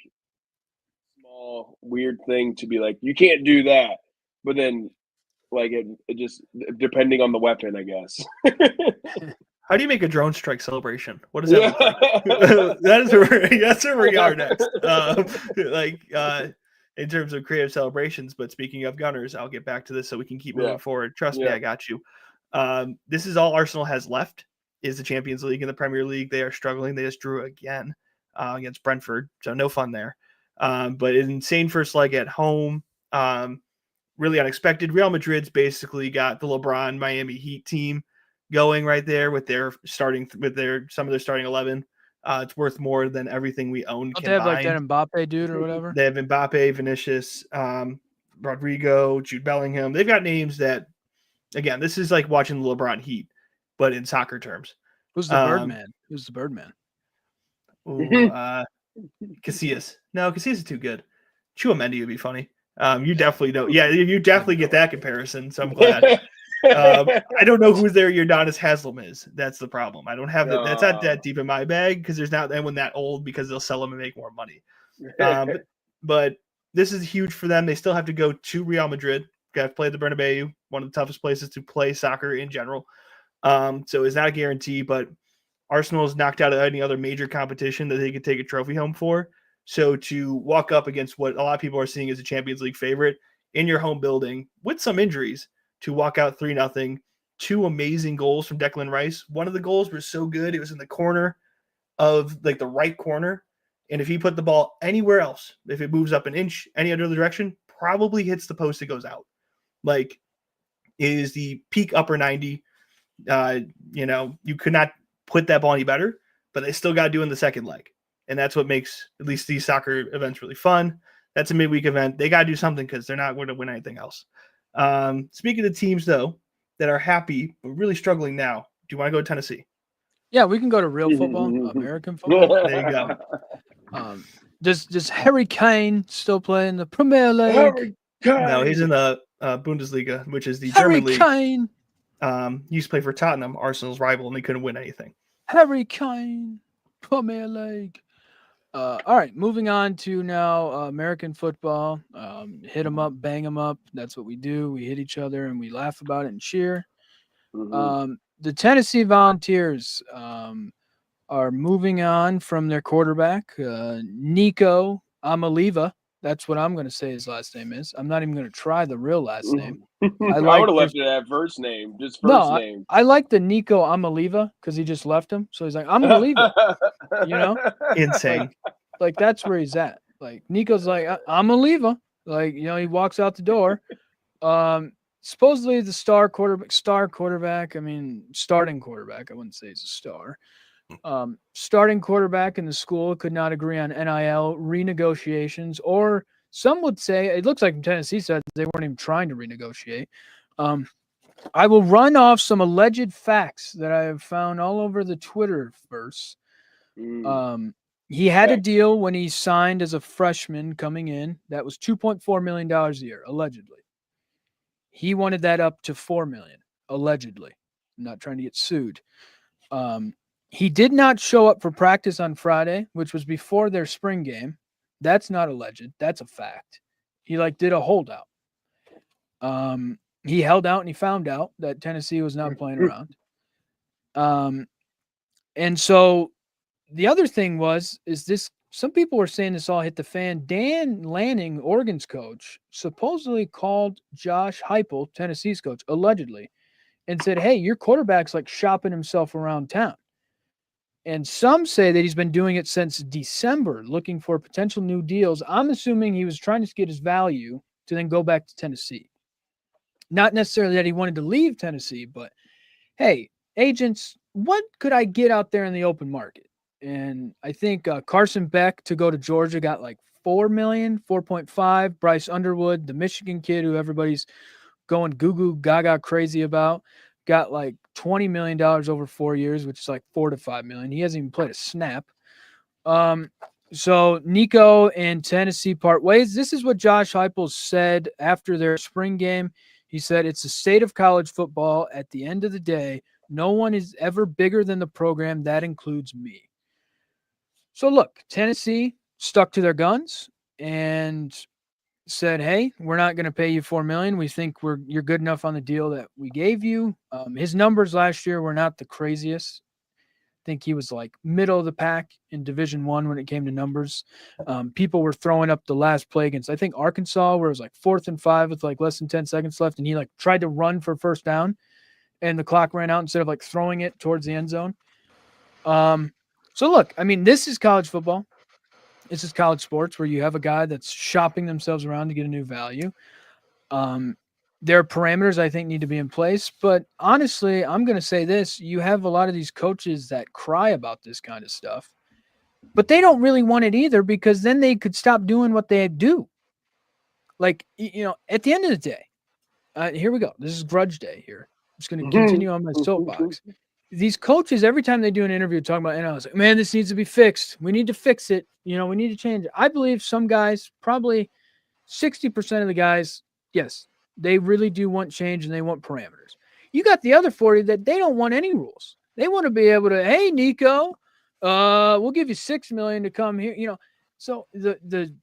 small weird thing to be like, you can't do that, but then, like, it just depending on the weapon, I guess. How do you make a drone strike celebration? What does that look like? That's where we are next. In terms of creative celebrations. But speaking of Gunners, I'll get back to this so we can keep moving forward. Trust me, I got you. This is all Arsenal has left is the Champions League and the Premier League. They are struggling. They just drew again against Brentford, so no fun there. But an insane first leg at home. Really unexpected. Real Madrid's basically got the LeBron Miami Heat team going right there with their some of their starting 11. It's worth more than everything we own. Don't they have like that Mbappe dude or whatever? They have Mbappe, Vinicius, Rodrigo, Jude Bellingham. They've got names that, again, this is like watching the LeBron Heat, but in soccer terms. Who's the Birdman? Who's the Birdman? Casillas. No, Casillas is too good. Chouameni would be funny. You definitely don't. Yeah, you definitely get that comparison, so I'm glad. I don't know who their Udonis Haslem is. That's the problem. I don't have that. That's not that deep in my bag because there's not anyone that old because they'll sell them and make more money. But this is huge for them. They still have to go to Real Madrid. Got to play the Bernabeu, one of the toughest places to play soccer in general. So it's not a guarantee, but Arsenal is knocked out of any other major competition that they could take a trophy home for. So to walk up against what a lot of people are seeing as a Champions League favorite in your home building with some injuries, to walk out 3-0, 2 amazing goals from Declan Rice. One of the goals was so good. It was in the corner of like the right corner. And if he put the ball anywhere else, if it moves up an inch, any other direction, probably hits the post, it goes out. Like, it is the peak upper 90. You could not put that ball any better, but they still got to do in the second leg. And that's what makes at least these soccer events really fun. That's a midweek event. They got to do something because they're not going to win anything else. Speaking of teams, though, that are happy but really struggling now, do you want to go to Tennessee? Yeah, we can go to real football, American football. There you go. Does Harry Kane still play in the Premier League? No, he's in the Bundesliga, which is the Harry German league. Kane. He used to play for Tottenham, Arsenal's rival, and they couldn't win anything. Harry Kane, Premier League. All right, moving on to now American football. Hit them up, bang them up. That's what we do. We hit each other and we laugh about it and cheer. The Tennessee Volunteers are moving on from their quarterback, Nico Amaliva. That's what I'm going to say his last name is. I'm not even going to try the real last name. I would have left it at first name, just first name. I like the Nico Amaliva because he just left him. So he's like, I'm going to leave it. Insane. Like that's where he's at. Like Nico's like, I'm going to leave him. Like, he walks out the door. Supposedly the starting quarterback. I mean, starting quarterback. I wouldn't say he's a star. Starting quarterback in the school could not agree on NIL renegotiations, or some would say it looks like Tennessee said they weren't even trying to renegotiate. I will run off some alleged facts that I have found all over the Twitterverse. He had a deal when he signed as a freshman coming in that was $2.4 million a year, allegedly. He wanted that up to $4 million, allegedly. I'm not trying to get sued. He did not show up for practice on Friday, which was before their spring game. That's not alleged. That's a fact. He did a holdout. He held out and he found out that Tennessee was not playing around. And so the other thing is this, some people were saying this all hit the fan. Dan Lanning, Oregon's coach, supposedly called Josh Heupel, Tennessee's coach, allegedly, and said, hey, your quarterback's like shopping himself around town. And some say that he's been doing it since December, looking for potential new deals. I'm assuming he was trying to get his value to then go back to Tennessee. Not necessarily that he wanted to leave Tennessee, but hey, agents, what could I get out there in the open market? And I think Carson Beck to go to Georgia got like $4 million, 4.5. Bryce Underwood, the Michigan kid who everybody's going goo gaga crazy about, got like $20 million over 4 years, which is like $4 to $5 million. He hasn't even played a snap. So Nico and Tennessee part ways. This is what Josh Heupel said after their spring game. He said, it's the state of college football. At the end of the day, no one is ever bigger than the program. That includes me. So look, Tennessee stuck to their guns and said, hey, we're not going to pay you $4 million. We think you're good enough on the deal that we gave you. His numbers last year were not the craziest. I think he was like middle of the pack in Division I when it came to numbers. People were throwing up the last play against, I think, Arkansas, where it was like 4th and 5 with like less than 10 seconds left. And he like tried to run for first down and the clock ran out instead of like throwing it towards the end zone. So look, I mean, this is college football. This is college sports where you have a guy that's shopping themselves around to get a new value. Their parameters, I think, need to be in place. But honestly, I'm going to say this. You have a lot of these coaches that cry about this kind of stuff, but they don't really want it either because then they could stop doing what they do. Like, at the end of the day, here we go. This is Grudge Day here. I'm just going to continue on my soapbox. These coaches, every time they do an interview talking about NIL, like, man, this needs to be fixed. We need to fix it. We need to change it. I believe some guys, probably 60% of the guys, yes, they really do want change and they want parameters. You got the other 40 that they don't want any rules. They want to be able to, hey, Nico, we'll give you $6 million to come here. So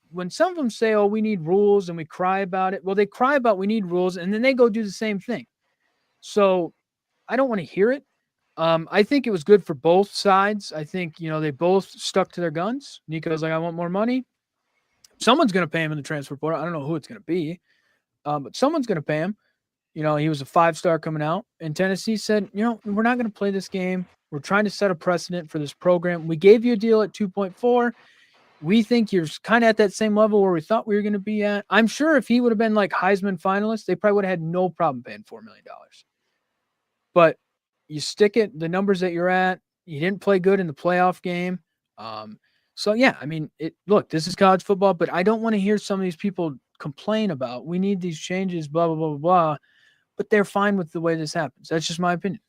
when some of them say, oh, we need rules and we cry about it. Well, they cry about we need rules and then they go do the same thing. So I don't want to hear it. I think it was good for both sides. I think, they both stuck to their guns. Nico's like, I want more money. Someone's going to pay him in the transfer portal. I don't know who it's going to be, but someone's going to pay him. He was a 5-star coming out. And Tennessee said, we're not going to play this game. We're trying to set a precedent for this program. We gave you a deal at 2.4. we think you're kind of at that same level where we thought we were going to be at. I'm sure if he would have been like Heisman finalist, they probably would have had no problem paying $4 million. But you stick it, the numbers that you're at, you didn't play good in the playoff game. So yeah, I mean, look, this is college football, but I don't want to hear some of these people complain about we need these changes, blah, blah, blah, blah, blah. But they're fine with the way this happens. That's just my opinion.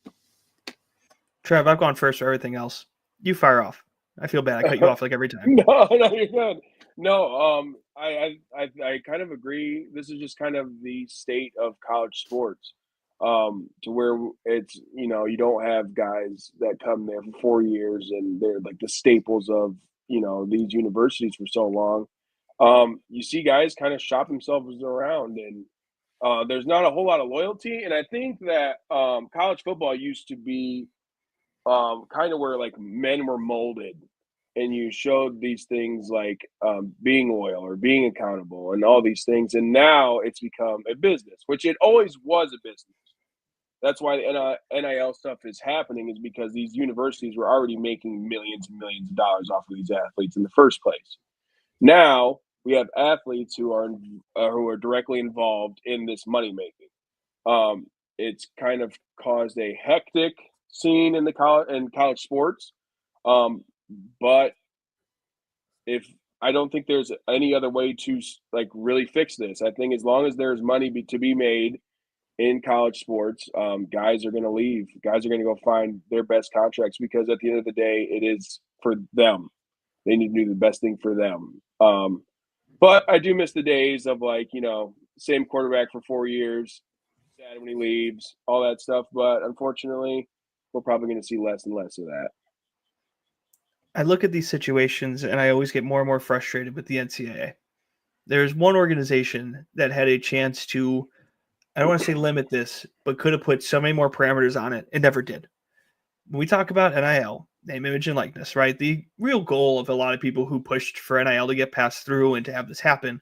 Trev, I've gone first for everything else. You fire off. I feel bad. I cut you off like every time. No, you're good. No, I kind of agree. This is just kind of the state of college sports, to where it's, you don't have guys that come there for 4 years and they're like the staples of, these universities for so long. You see guys kind of shop themselves around, and there's not a whole lot of loyalty. And I think that college football used to be kind of where like men were molded, and you showed these things like being loyal or being accountable and all these things. And now it's become a business, which it always was a business. That's why the NIL stuff is happening, is because these universities were already making millions and millions of dollars off of these athletes in the first place. Now we have athletes who are directly involved in this money making. It's kind of caused a hectic scene in college sports. But if I don't think there's any other way to like really fix this. I think as long as there's money to be made in college sports, guys are going to leave. Guys are going to go find their best contracts, because at the end of the day, it is for them. They need to do the best thing for them. But I do miss the days of like, same quarterback for 4 years, sad when he leaves, all that stuff. But unfortunately, we're probably going to see less and less of that. I look at these situations and I always get more and more frustrated with the NCAA. There's one organization that had a chance to, I don't want to say limit this, but could have put so many more parameters on it and never did. When we talk about NIL, name, image, and likeness, right? The real goal of a lot of people who pushed for NIL to get passed through and to have this happen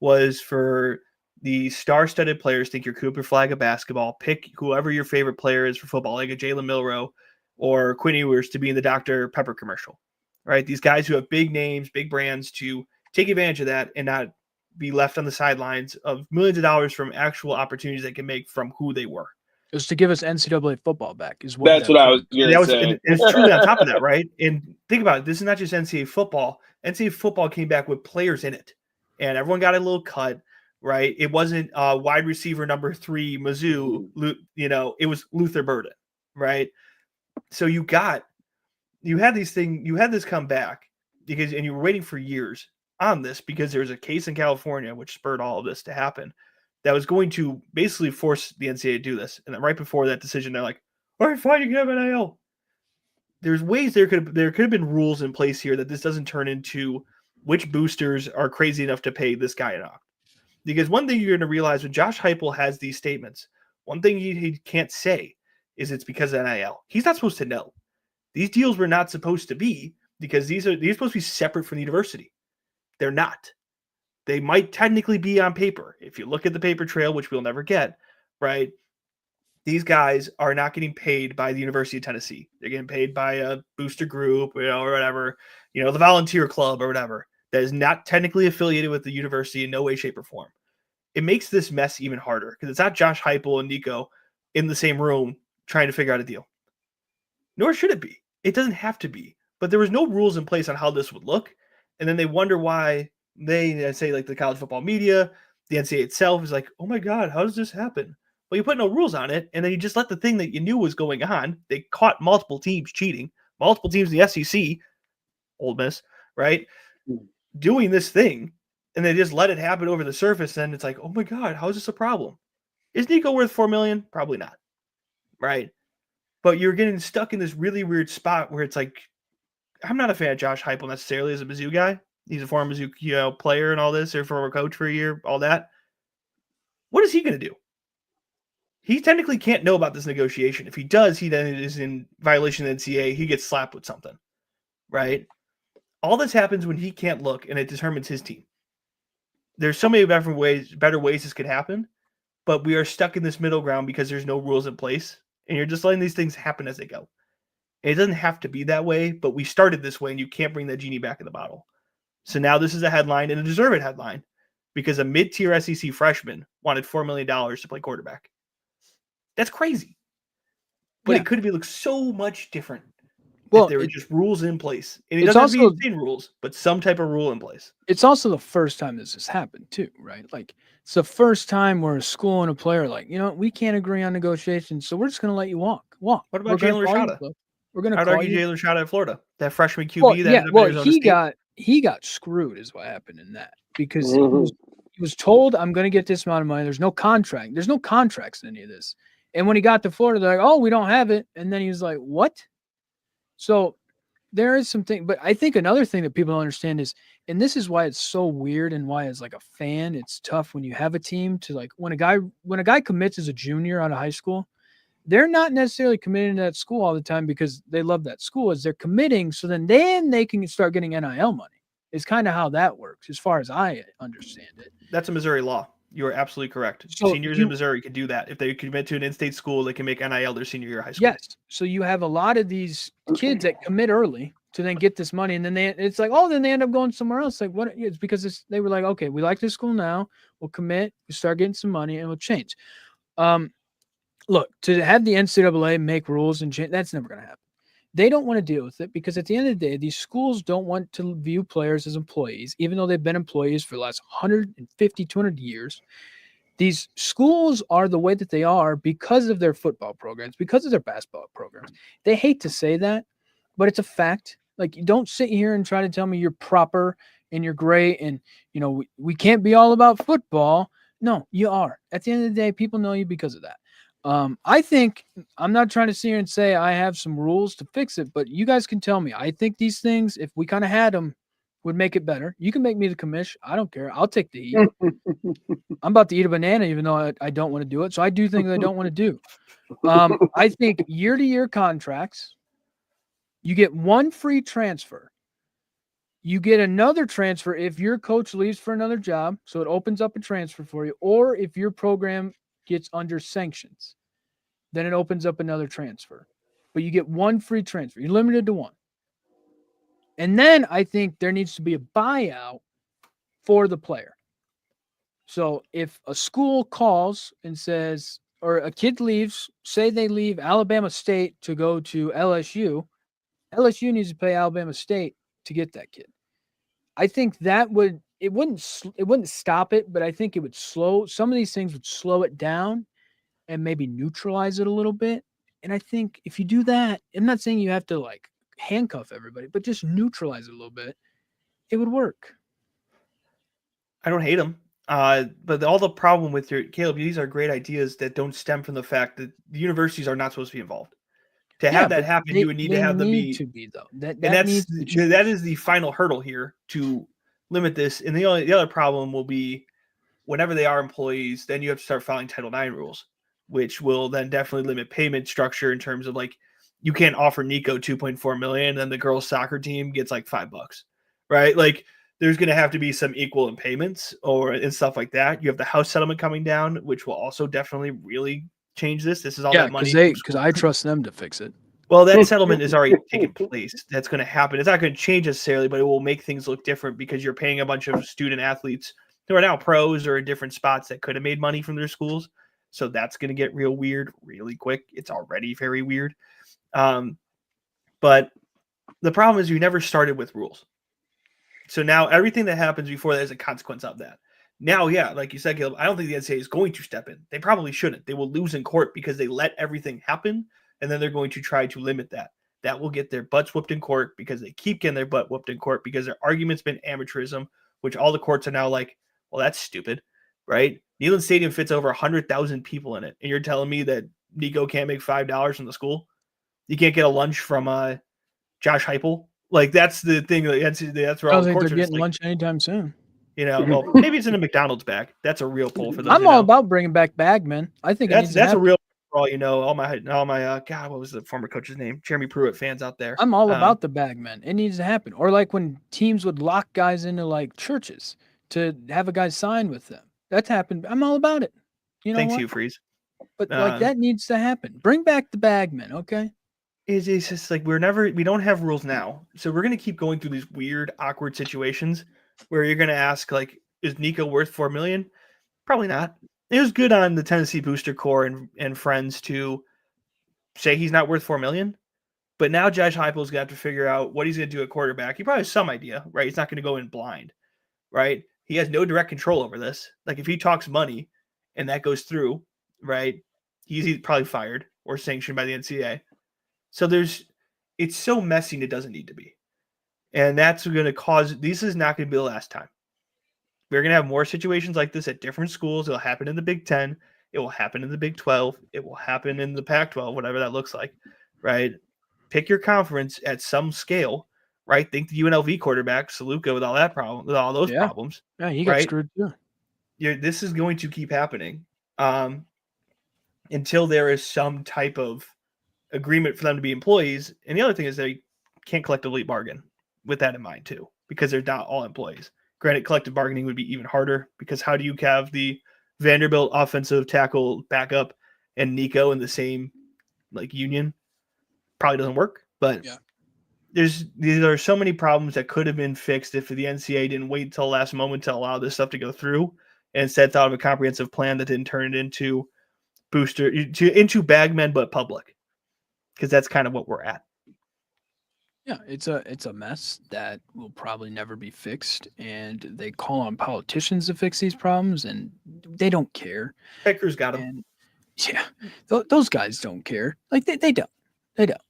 was for the star-studded players, think your Cooper Flag of basketball, pick whoever your favorite player is for football, like a Jalen Milroe or Quinn Ewers, to be in the Dr. Pepper commercial, right? These guys who have big names, big brands, to take advantage of that and not be left on the sidelines of millions of dollars from actual opportunities they can make from who they were. It was to give us NCAA football back. That's what I was going to say. And it's truly on top of that, right? And think about it. This is not just NCAA football. NCAA football came back with players in it, and everyone got a little cut, right? It wasn't wide receiver number 3, Mizzou. It was Luther Burden, right? So you had this come back and you were waiting for years on this, because there was a case in California which spurred all of this to happen, that was going to basically force the NCAA to do this. And then right before that decision, they're like, all right, fine, you can have NIL. There's ways there could have been rules in place here that this doesn't turn into which boosters are crazy enough to pay this guy enough. Because one thing you're going to realize when Josh Heupel has these statements, one thing he can't say is it's because of NIL. He's not supposed to know. These deals were not supposed to be, because these are supposed to be separate from the university. They're not. They might technically be on paper. If you look at the paper trail, which we'll never get, right? These guys are not getting paid by the University of Tennessee. They're getting paid by a booster group, or whatever, the volunteer club or whatever, that is not technically affiliated with the university in no way, shape, or form. It makes this mess even harder, because it's not Josh Heupel and Nico in the same room trying to figure out a deal. Nor should it be. It doesn't have to be. But there was no rules in place on how this would look. And then they wonder why they say, like, the college football media, the NCAA itself is like, oh my God, how does this happen? Well, you put no rules on it, and then you just let the thing that you knew was going on. They caught multiple teams cheating, multiple teams in the SEC, Ole Miss, right, doing this thing, and they just let it happen over the surface. And it's like, oh my God, how is this a problem? Is Nico worth $4 million? Probably not, right? But you're getting stuck in this really weird spot where it's like, I'm not a fan of Josh Heupel necessarily as a Mizzou guy. He's a former Mizzou player and all this, or former coach for a year, all that. What is he going to do? He technically can't know about this negotiation. If he does, he then is in violation of the NCAA. He gets slapped with something, right? All this happens when he can't look, and it determines his team. There's so many better ways this could happen, but we are stuck in this middle ground because there's no rules in place, and you're just letting these things happen as they go. And it doesn't have to be that way, but we started this way, and you can't bring that genie back in the bottle. So now this is a headline, and a deserved headline, because a mid-tier SEC freshman wanted $4 million to play quarterback. That's crazy. But it could have looked so much different if there were just rules in place. And it doesn't have to be insane rules, but some type of rule in place. It's also the first time this has happened too, right? Like, it's the first time where a school and a player are like, we can't agree on negotiations, so we're just going to let you walk. What about Jalen Rashada? We're going to I'd call argue you. Jalen Rashada at Florida, that freshman QB that ended up Well, at Arizona State. he got screwed is what happened in that, because he was told, I'm going to get this amount of money. There's no contract. There's no contracts in any of this. And when he got to Florida, they're like, oh, we don't have it. And then he was like, what? So there is something, but I think another thing that people don't understand is, and this is why it's so weird and why as like a fan, it's tough when you have a team to like, when a guy commits as a junior out of high school, they're not necessarily committing to that school all the time because they love that school, as they're committing. So then they can start getting NIL money. It's kind of how that works, as far as I understand it. That's a Missouri law. You are absolutely correct. So seniors in Missouri can do that. If they commit to an in-state school, they can make NIL their senior year of high school. Yes. So you have a lot of these kids that commit early to then get this money, and then it's like, then they end up going somewhere else. Like, what? It's because they were like, okay, we like this school now. We'll commit. We start getting some money, and we'll change. Look, to have the NCAA make rules and change, that's never going to happen. They don't want to deal with it because at the end of the day, these schools don't want to view players as employees, even though they've been employees for the last 150, 200 years. These schools are the way that they are because of their football programs, because of their basketball programs. They hate to say that, but it's a fact. Like, you don't sit here and try to tell me you're proper and you're great and, we can't be all about football. No, you are. At the end of the day, people know you because of that. I think, I'm not trying to sit here and say I have some rules to fix it, but you guys can tell me. I think these things, if we kind of had them, would make it better. You can make me the commish. I don't care. I'll take the heat. I'm about to eat a banana, even though I don't want to do it. So I do things I don't want to do. I think year-to-year contracts, you get one free transfer. You get another transfer if your coach leaves for another job, so it opens up a transfer for you, or if your program gets under sanctions, then it opens up another transfer. But you get one free transfer. You're limited to one. And then I think there needs to be a buyout for the player. So if a school calls and says, or a kid leaves, say they leave Alabama State to go to LSU, LSU needs to pay Alabama State to get that kid. I think that it wouldn't stop it, but I think it would some of these things would slow it down and maybe neutralize it a little bit. And I think if you do that, I'm not saying you have to like handcuff everybody, but just neutralize it a little bit, it would work. I don't hate them. But all the problem with Caleb, these are great ideas that don't stem from the fact that the universities are not supposed to be involved. To have that happen, you would need to have them be. To be though. That is the final hurdle here to limit this. And the other problem will be, whenever they are employees, then you have to start following Title IX rules, which will then definitely limit payment structure in terms of like, you can't offer Nico $2.4 million and the girls' soccer team gets like $5, right? Like, there's going to have to be some equal in payments and stuff like that. You have the house settlement coming down, which will also definitely really change this. This is all that money. Because I trust them to fix it. Well, that settlement is already taken place. That's going to happen. It's not going to change necessarily, but it will make things look different because you're paying a bunch of student athletes who are now pros or in different spots that could have made money from their schools. So that's going to get real weird really quick. It's already very weird. But the problem is you never started with rules. So now everything that happens before that is a consequence of that. Now, yeah, like you said, Caleb, I don't think the NCAA is going to step in. They probably shouldn't. They will lose in court because they let everything happen, and then they're going to try to limit that. That will get their butts whooped in court because they keep getting their butt whooped in court because their argument's been amateurism, which all the courts are now like, well, that's stupid, right? Neyland Stadium fits over 100,000 people in it, and you're telling me that Nico can't make $5 from the school? You can't get a lunch from Josh Heupel? Like, that's the thing. That's where all the courts are getting lunch anytime soon. Well, maybe it's in a McDonald's bag. That's a real pull for those. I'm all about bringing back Bagmen. I think that's a real, for all all my God, what was the former coach's name? Jeremy Pruitt fans out there. I'm all about the Bagmen. It needs to happen. Or like when teams would lock guys into like churches to have a guy sign with them. That's happened. I'm all about it. Thanks, Hugh Freeze. But like that needs to happen. Bring back the Bagmen, okay? It's just like we don't have rules now, so we're gonna keep going through these weird, awkward situations where you're going to ask, like, is Nico worth $4 million? Probably not. It was good on the Tennessee booster core and friends to say he's not worth $4 million. But now Josh Heupel's got to figure out what he's going to do at quarterback. He probably has some idea, right? He's not going to go in blind, right? He has no direct control over this. Like, if he talks money and that goes through, right, he's probably fired or sanctioned by the NCAA. So it's so messy and it doesn't need to be. And that's going to cause, this is not going to be the last time. We're going to have more situations like this at different schools. It'll happen in the Big 10. It will happen in the Big 12. It will happen in the Pac-12, whatever that looks like, right? Pick your conference at some scale, right? Think the UNLV quarterback, Saluka, with all that problem, with all those problems. Yeah, he got right? screwed too. This is going to keep happening until there is some type of agreement for them to be employees. And the other thing is they can't collectively bargain with that in mind too, because they're not all employees. Granted, collective bargaining would be even harder because how do you have the Vanderbilt offensive tackle backup and Nico in the same like union? Probably doesn't work, but there are so many problems that could have been fixed if the NCAA didn't wait until the last moment to allow this stuff to go through and instead thought of a comprehensive plan that didn't turn it into into bagmen but public, because that's kind of what we're at. Yeah, it's a mess that will probably never be fixed, and they call on politicians to fix these problems, and they don't care. Pickers got them. And yeah, those guys don't care. Like they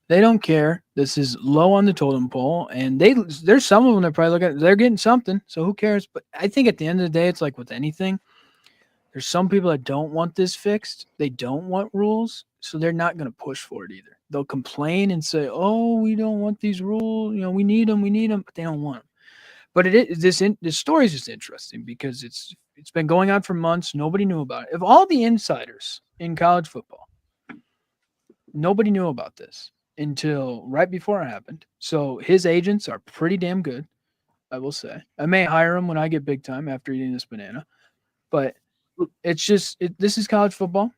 don't care. This is low on the totem pole, and there's some of them that probably look at they're getting something, so who cares? But I think at the end of the day, it's like with anything. There's some people that don't want this fixed. They don't want rules, so they're not going to push for it either. They'll complain and say, "Oh, we don't want these rules. You know, we need them, but they don't want them." But this story is just interesting because it's been going on for months. Nobody knew about it. Of all the insiders in college football, nobody knew about this until right before it happened. So his agents are pretty damn good, I will say. I may hire him when I get big time after eating this banana, but it's just this is college football.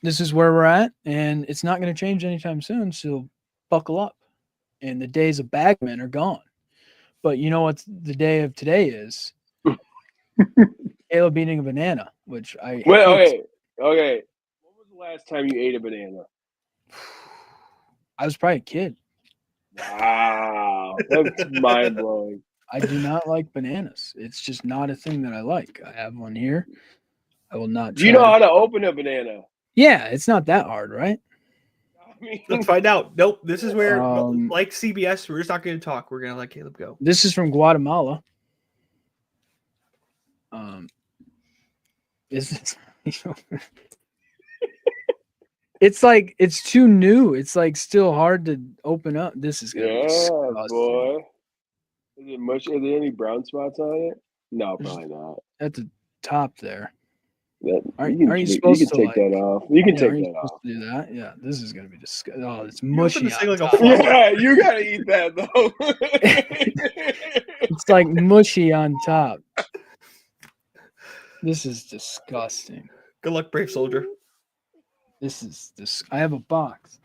This is where we're at, and it's not going to change anytime soon. So buckle up. And the days of bagmen are gone. But you know what the day of today is? Caleb eating a banana, which I okay. What was the last time you ate a banana? I was probably a kid. Wow, that's mind blowing. I do not like bananas. It's just not a thing that I like. I have one here. I will not. Do you know how to open a banana? Yeah, it's not that hard, right? I mean, let's find out. Nope, this is where, like CBS, we're just not going to talk. We're going to let Caleb go. This is from Guatemala. It's like it's too new. It's like still hard to open up. This is gonna be disgusting. Boy. Is it much? Are there any brown spots on it? No, probably not. At the top there. Aren't you supposed to take that off? You can take that off. Do that? Yeah, this is gonna be disgusting. Oh, it's mushy. Yeah, you gotta eat that though. It's like mushy on top. This is disgusting. Good luck, brave soldier. This is this. I have a box.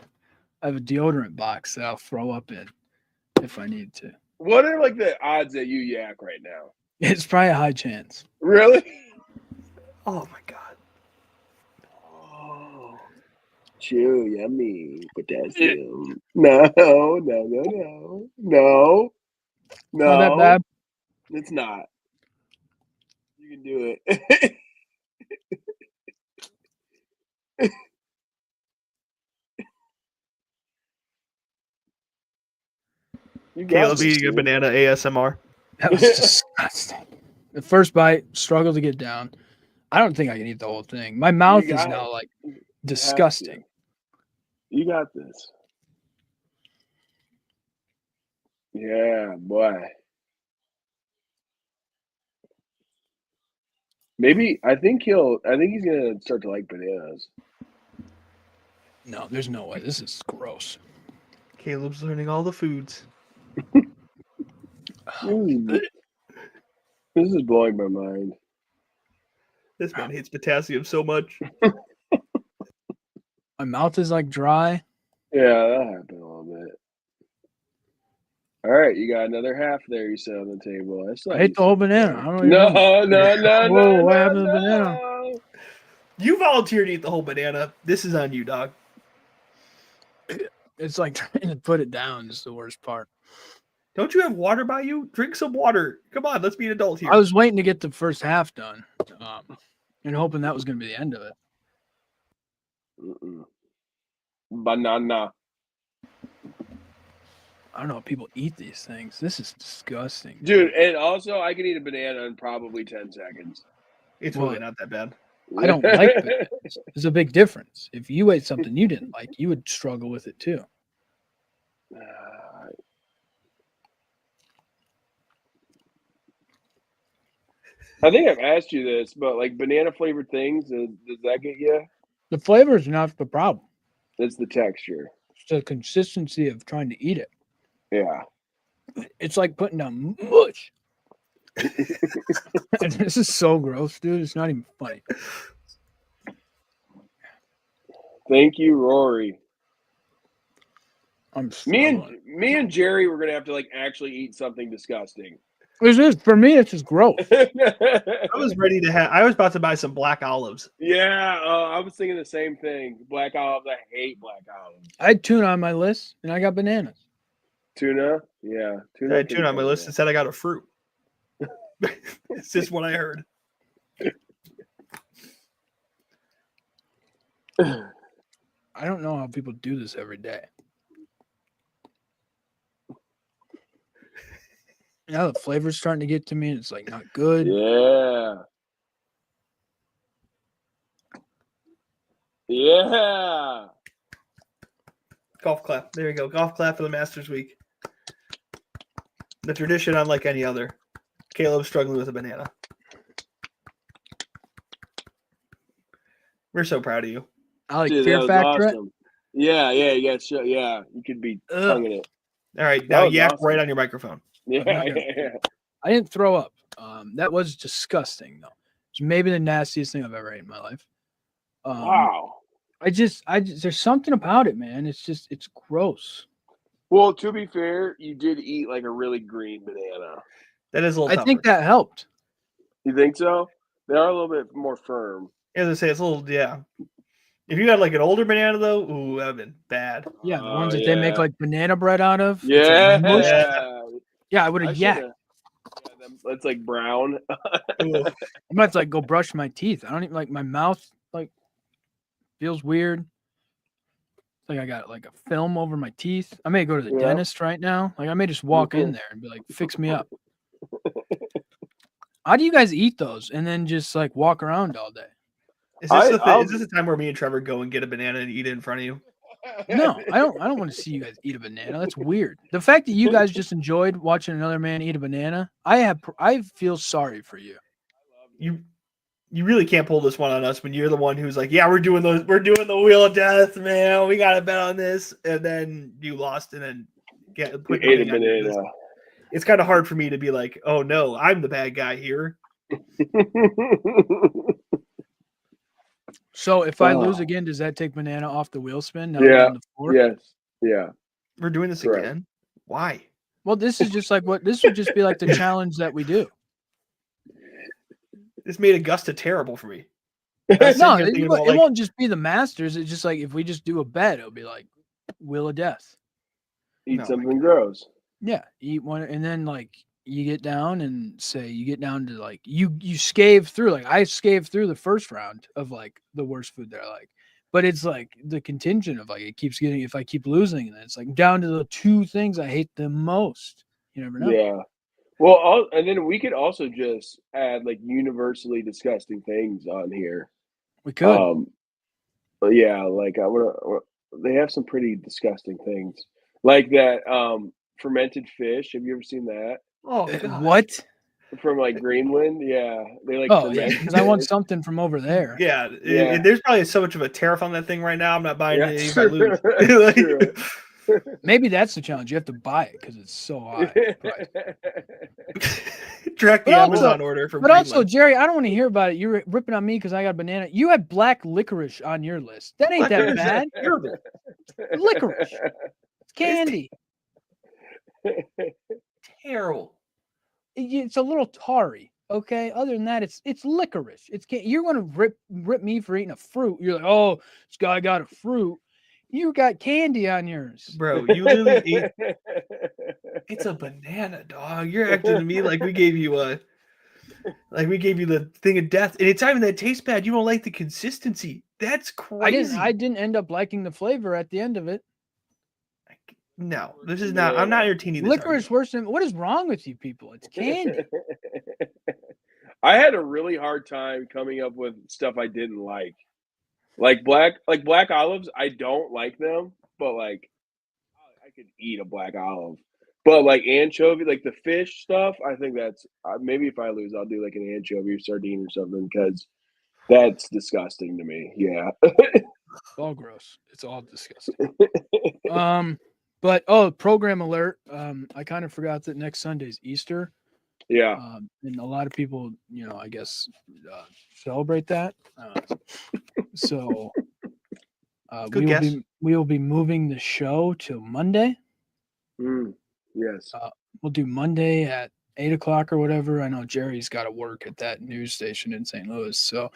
I have a deodorant box that I'll throw up in if I need to. What are like the odds that you yak right now? It's probably a high chance. Really? Oh my god. Oh, chew, yummy potassium. No. Not that bad. It's not. You can do it. Caleb eating a banana ASMR. That was disgusting. The first bite, struggled to get down. I don't think I can eat the whole thing. My mouth is now like disgusting. You got this. Yeah, boy. Maybe I think he's gonna start to like bananas. No, there's no way. This is gross. Caleb's learning all the foods. This is blowing my mind. This man hates potassium so much. My mouth is like dry. Yeah, that happened a little bit. All right, you got another half there. You said on the table. That's I not ate the whole banana. I don't know what you're talking about. Whoa, what happened to the banana? no. You volunteered to eat the whole banana. This is on you, dog. It's like trying to put it down is the worst part. Don't you have water by you? Drink some water. Come on, let's be an adult here. I was waiting to get the first half done, and hoping that was going to be the end of it. Banana. I don't know how people eat these things. This is disgusting. Dude, and also I can eat a banana in probably 10 seconds. It's really not that bad. I don't like bananas. There's a big difference. If you ate something you didn't like, you would struggle with it too. I think I've asked you this, but like banana flavored things, does that get you? The flavor is not the problem. It's the texture. It's the consistency of trying to eat it. Yeah. It's like putting down mush. This is so gross, dude. It's not even funny. Thank you, Rory. I'm me and Jerry were gonna have to like actually eat something disgusting. For me, it's just gross. I was ready to I was about to buy some black olives. Yeah, I was thinking the same thing. Black olives. I hate black olives. I had tuna on my list, and I got bananas. Tuna? Yeah. I had tuna on my list and said I got a fruit. It's just what I heard. I don't know how people do this every day. Now the flavor's starting to get to me, and it's like not good. Yeah. Yeah. Golf clap. There you go. Golf clap for the Masters Week. The tradition unlike any other. Caleb's struggling with a banana. We're so proud of you. I like Fear Factor. Awesome. Yeah, you got show. Yeah, you could be tonguing it. All right, now yak awesome. Right on your microphone. Yeah. I didn't throw up. That was disgusting, though. It's maybe the nastiest thing I've ever ate in my life. Wow. I just, there's something about it, man. It's gross. Well, to be fair, you did eat like a really green banana. That is a little tougher. I think that helped. You think so? They are a little bit more firm. As I say, it's a little, yeah. If you got like an older banana, though, ooh, that would have been bad. Yeah, the ones that they make like banana bread out of. Yeah. Yeah, I would have yacked. It's like brown. I'm about to like go brush my teeth. I don't even like my mouth like feels weird. Like I got like a film over my teeth. I may go to the dentist right now. Like I may just walk in there and be like, fix me up. How do you guys eat those and then just like walk around all day? Is this a time where me and Trevor go and get a banana and eat it in front of you? No, I don't want to see you guys eat a banana. That's weird. The fact that you guys just enjoyed watching another man eat a banana, I feel sorry for you. You really can't pull this one on us when you're the one who's like, yeah, we're doing the wheel of death, man. We got to bet on this, and then you lost, and then ate a banana. It's kind of hard for me to be like, oh no, I'm the bad guy here. So if I lose again, does that take banana off the wheel spin? Yeah. Yes. Yeah. We're doing this again. Why? Well, this is just like this would just be like the challenge that we do. This made Augusta terrible for me. No, it won't just be the Masters. It's just like if we just do a bet, it'll be like wheel of death. Eat something gross. Yeah, eat one, and then like you get down and say you get down to like you scave through. Like I scaved through the first round of like the worst food that I like, but it's like the contingent of like it keeps getting. If I keep losing, then it's like down to the two things I hate the most. You never know. Yeah. Well, and then we could also just add like universally disgusting things on here. We could. But yeah, like they have some pretty disgusting things, like that fermented fish. Have you ever seen that? Oh, God. What? From like Greenland, yeah, they like. Oh yeah, because I want something from over there. Yeah, there's probably so much of a tariff on that thing right now. I'm not buying it if I lose. Maybe that's the challenge. You have to buy it because it's so high. Track the Amazon order from. But also, Jerry, I don't want to hear about it. You're ripping on me because I got a banana. You had black licorice on your list. That ain't that bad. Licorice. It's candy. Terrible. It's a little tarry. Okay. Other than that, it's licorice. You're gonna rip me for eating a fruit. You're like, oh, this guy got a fruit. You got candy on yours. Bro, you literally ate. It's a banana, dog. You're acting to me like we gave you the thing of death, and it's not even that it tastes bad. You don't like the consistency. That's crazy. I didn't end up liking the flavor at the end of it. No, this is not. I'm not entertaining this. Licorice worse than what is wrong with you people? It's candy. I had a really hard time coming up with stuff I didn't like black olives. I don't like them, but like I could eat a black olive. But like anchovy, like the fish stuff, I think that's maybe if I lose, I'll do like an anchovy or sardine or something because that's disgusting to me. Yeah. It's all gross. It's all disgusting. But program alert. I kind of forgot that next Sunday's Easter. Yeah. And a lot of people, I guess, celebrate that. So we will be moving the show to Monday. Yes. We'll do Monday at 8:00 or whatever. I know Jerry's got to work at that news station in St. Louis, so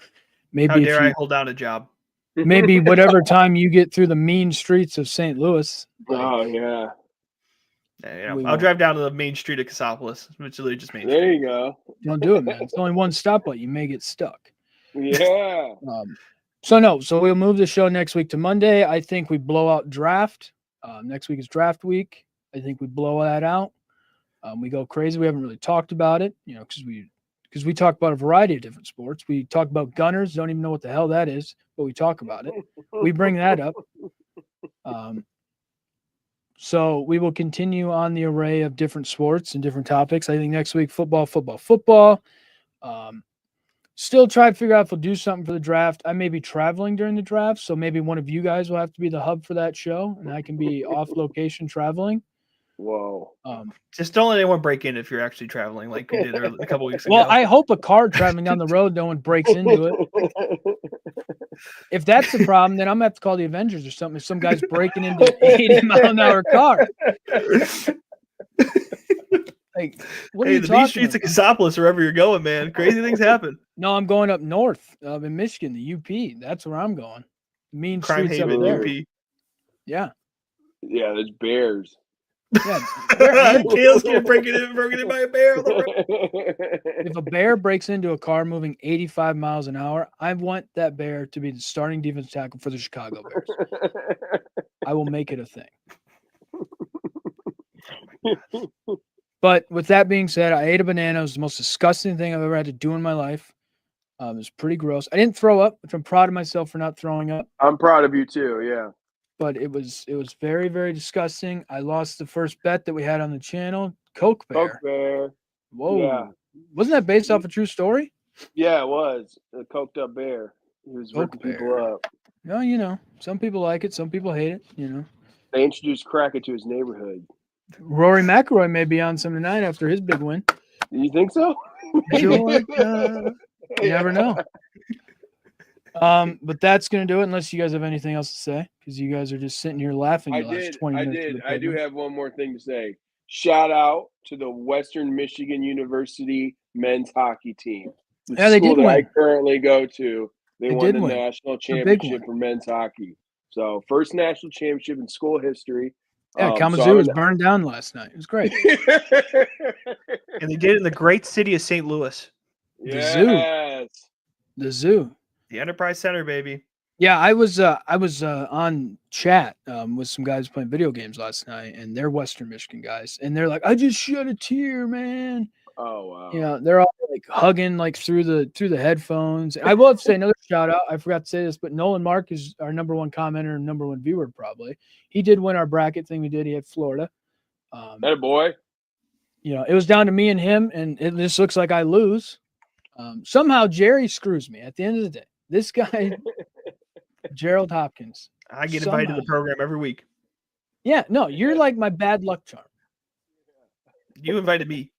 maybe how dare I hold down a job? Maybe whatever time you get through the mean streets of St. Louis. Oh yeah. I'll drive down to the main street of Cassopolis, which is literally just Main Street. There you go. Don't do it, man. It's only one stoplight. You may get stuck. Yeah. So we'll move the show next week to Monday. I think we blow out draft. Next week is draft week. I think we blow that out. We go crazy. We haven't really talked about it, because we talk about a variety of different sports. We talk about gunners. Don't even know what the hell that is, but we talk about it. We bring that up. So we will continue on the array of different sports and different topics. I think next week, football. Still try to figure out if we'll do something for the draft. I may be traveling during the draft, so maybe one of you guys will have to be the hub for that show, and I can be off location traveling. Whoa. Just don't let anyone break in if you're actually traveling like we did a couple weeks ago. Well, I hope a car traveling down the road, no one breaks into it. If that's the problem, then I'm going to have to call the Avengers or something if some guy's breaking into an 80-mile-an-hour car. Like, what are you the talking B streets about? of Cassopolis, wherever you're going, man. Crazy things happen. No, I'm going up north in Michigan, the UP. That's where I'm going. Mean Crime streets haven, up there. UP. Yeah. Yeah, there's bears. Yeah. Kale's getting broken in by a bear. If a bear breaks into a car moving 85 miles an hour, I want that bear to be the starting defense tackle for the Chicago Bears. I will make it a thing. But with that being said, I ate a banana. It was the most disgusting thing I've ever had to do in my life. It was pretty gross. I didn't throw up, which I'm proud of myself for not throwing up. I'm proud of you too. Yeah. But it was very, very disgusting. I lost the first bet that we had on the channel. Coke Bear. Coke Bear. Whoa. Yeah. Wasn't that based off a true story? Yeah, it was. A coked up bear. He was ripping people up. No, some people like it. Some people hate it, They introduced crack into his neighborhood. Rory McIlroy may be on some tonight after his big win. You think so? Georgia. You never know. But that's going to do it unless you guys have anything else to say, because you guys are just sitting here laughing the last 20 minutes. I do have one more thing to say. Shout out to the Western Michigan University men's hockey team. Yeah, they did win. I currently go to. They won the national championship for men's hockey. So first national championship in school history. Yeah, Kalamazoo was burned down last night. It was great. And they did it in the great city of St. Louis. The zoo. The Enterprise Center, baby. Yeah, I was on chat with some guys playing video games last night, and they're Western Michigan guys, and they're like, "I just shed a tear, man." Oh wow. They're all like hugging like through the headphones. I will have to say another shout out. I forgot to say this, but Nolan Mark is our number one commenter and number one viewer probably. He did win our bracket thing we did. He had Florida. That boy. It was down to me and him, and this looks like I lose. Somehow Jerry screws me at the end of the day. This guy, Gerald Hopkins. I get invited to the program every week. Yeah, no, you're like my bad luck charm. You invited me.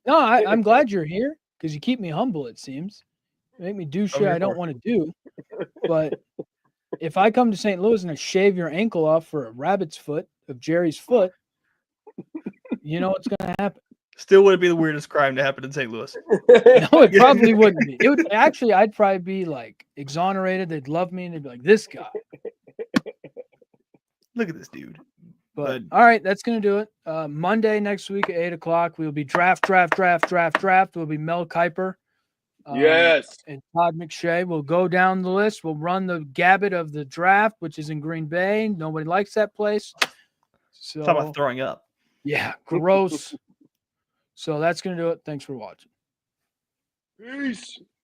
No, I'm glad you're here because you keep me humble, it seems. You make me do shit I don't want to do. But if I come to St. Louis and I shave your ankle off for a rabbit's foot of Jerry's foot, you know what's going to happen. Still wouldn't be the weirdest crime to happen in St. Louis. No, it probably wouldn't be. It would actually. I'd probably be like exonerated. They'd love me, and they'd be like, "This guy." Look at this dude. But all right, that's gonna do it. Monday next week at 8:00, we'll be draft. We'll be Mel Kiper. Yes. And Todd McShay. We'll go down the list. We'll run the gambit of the draft, which is in Green Bay. Nobody likes that place. So talking about throwing up. Yeah, gross. So that's gonna do it. Thanks for watching. Peace.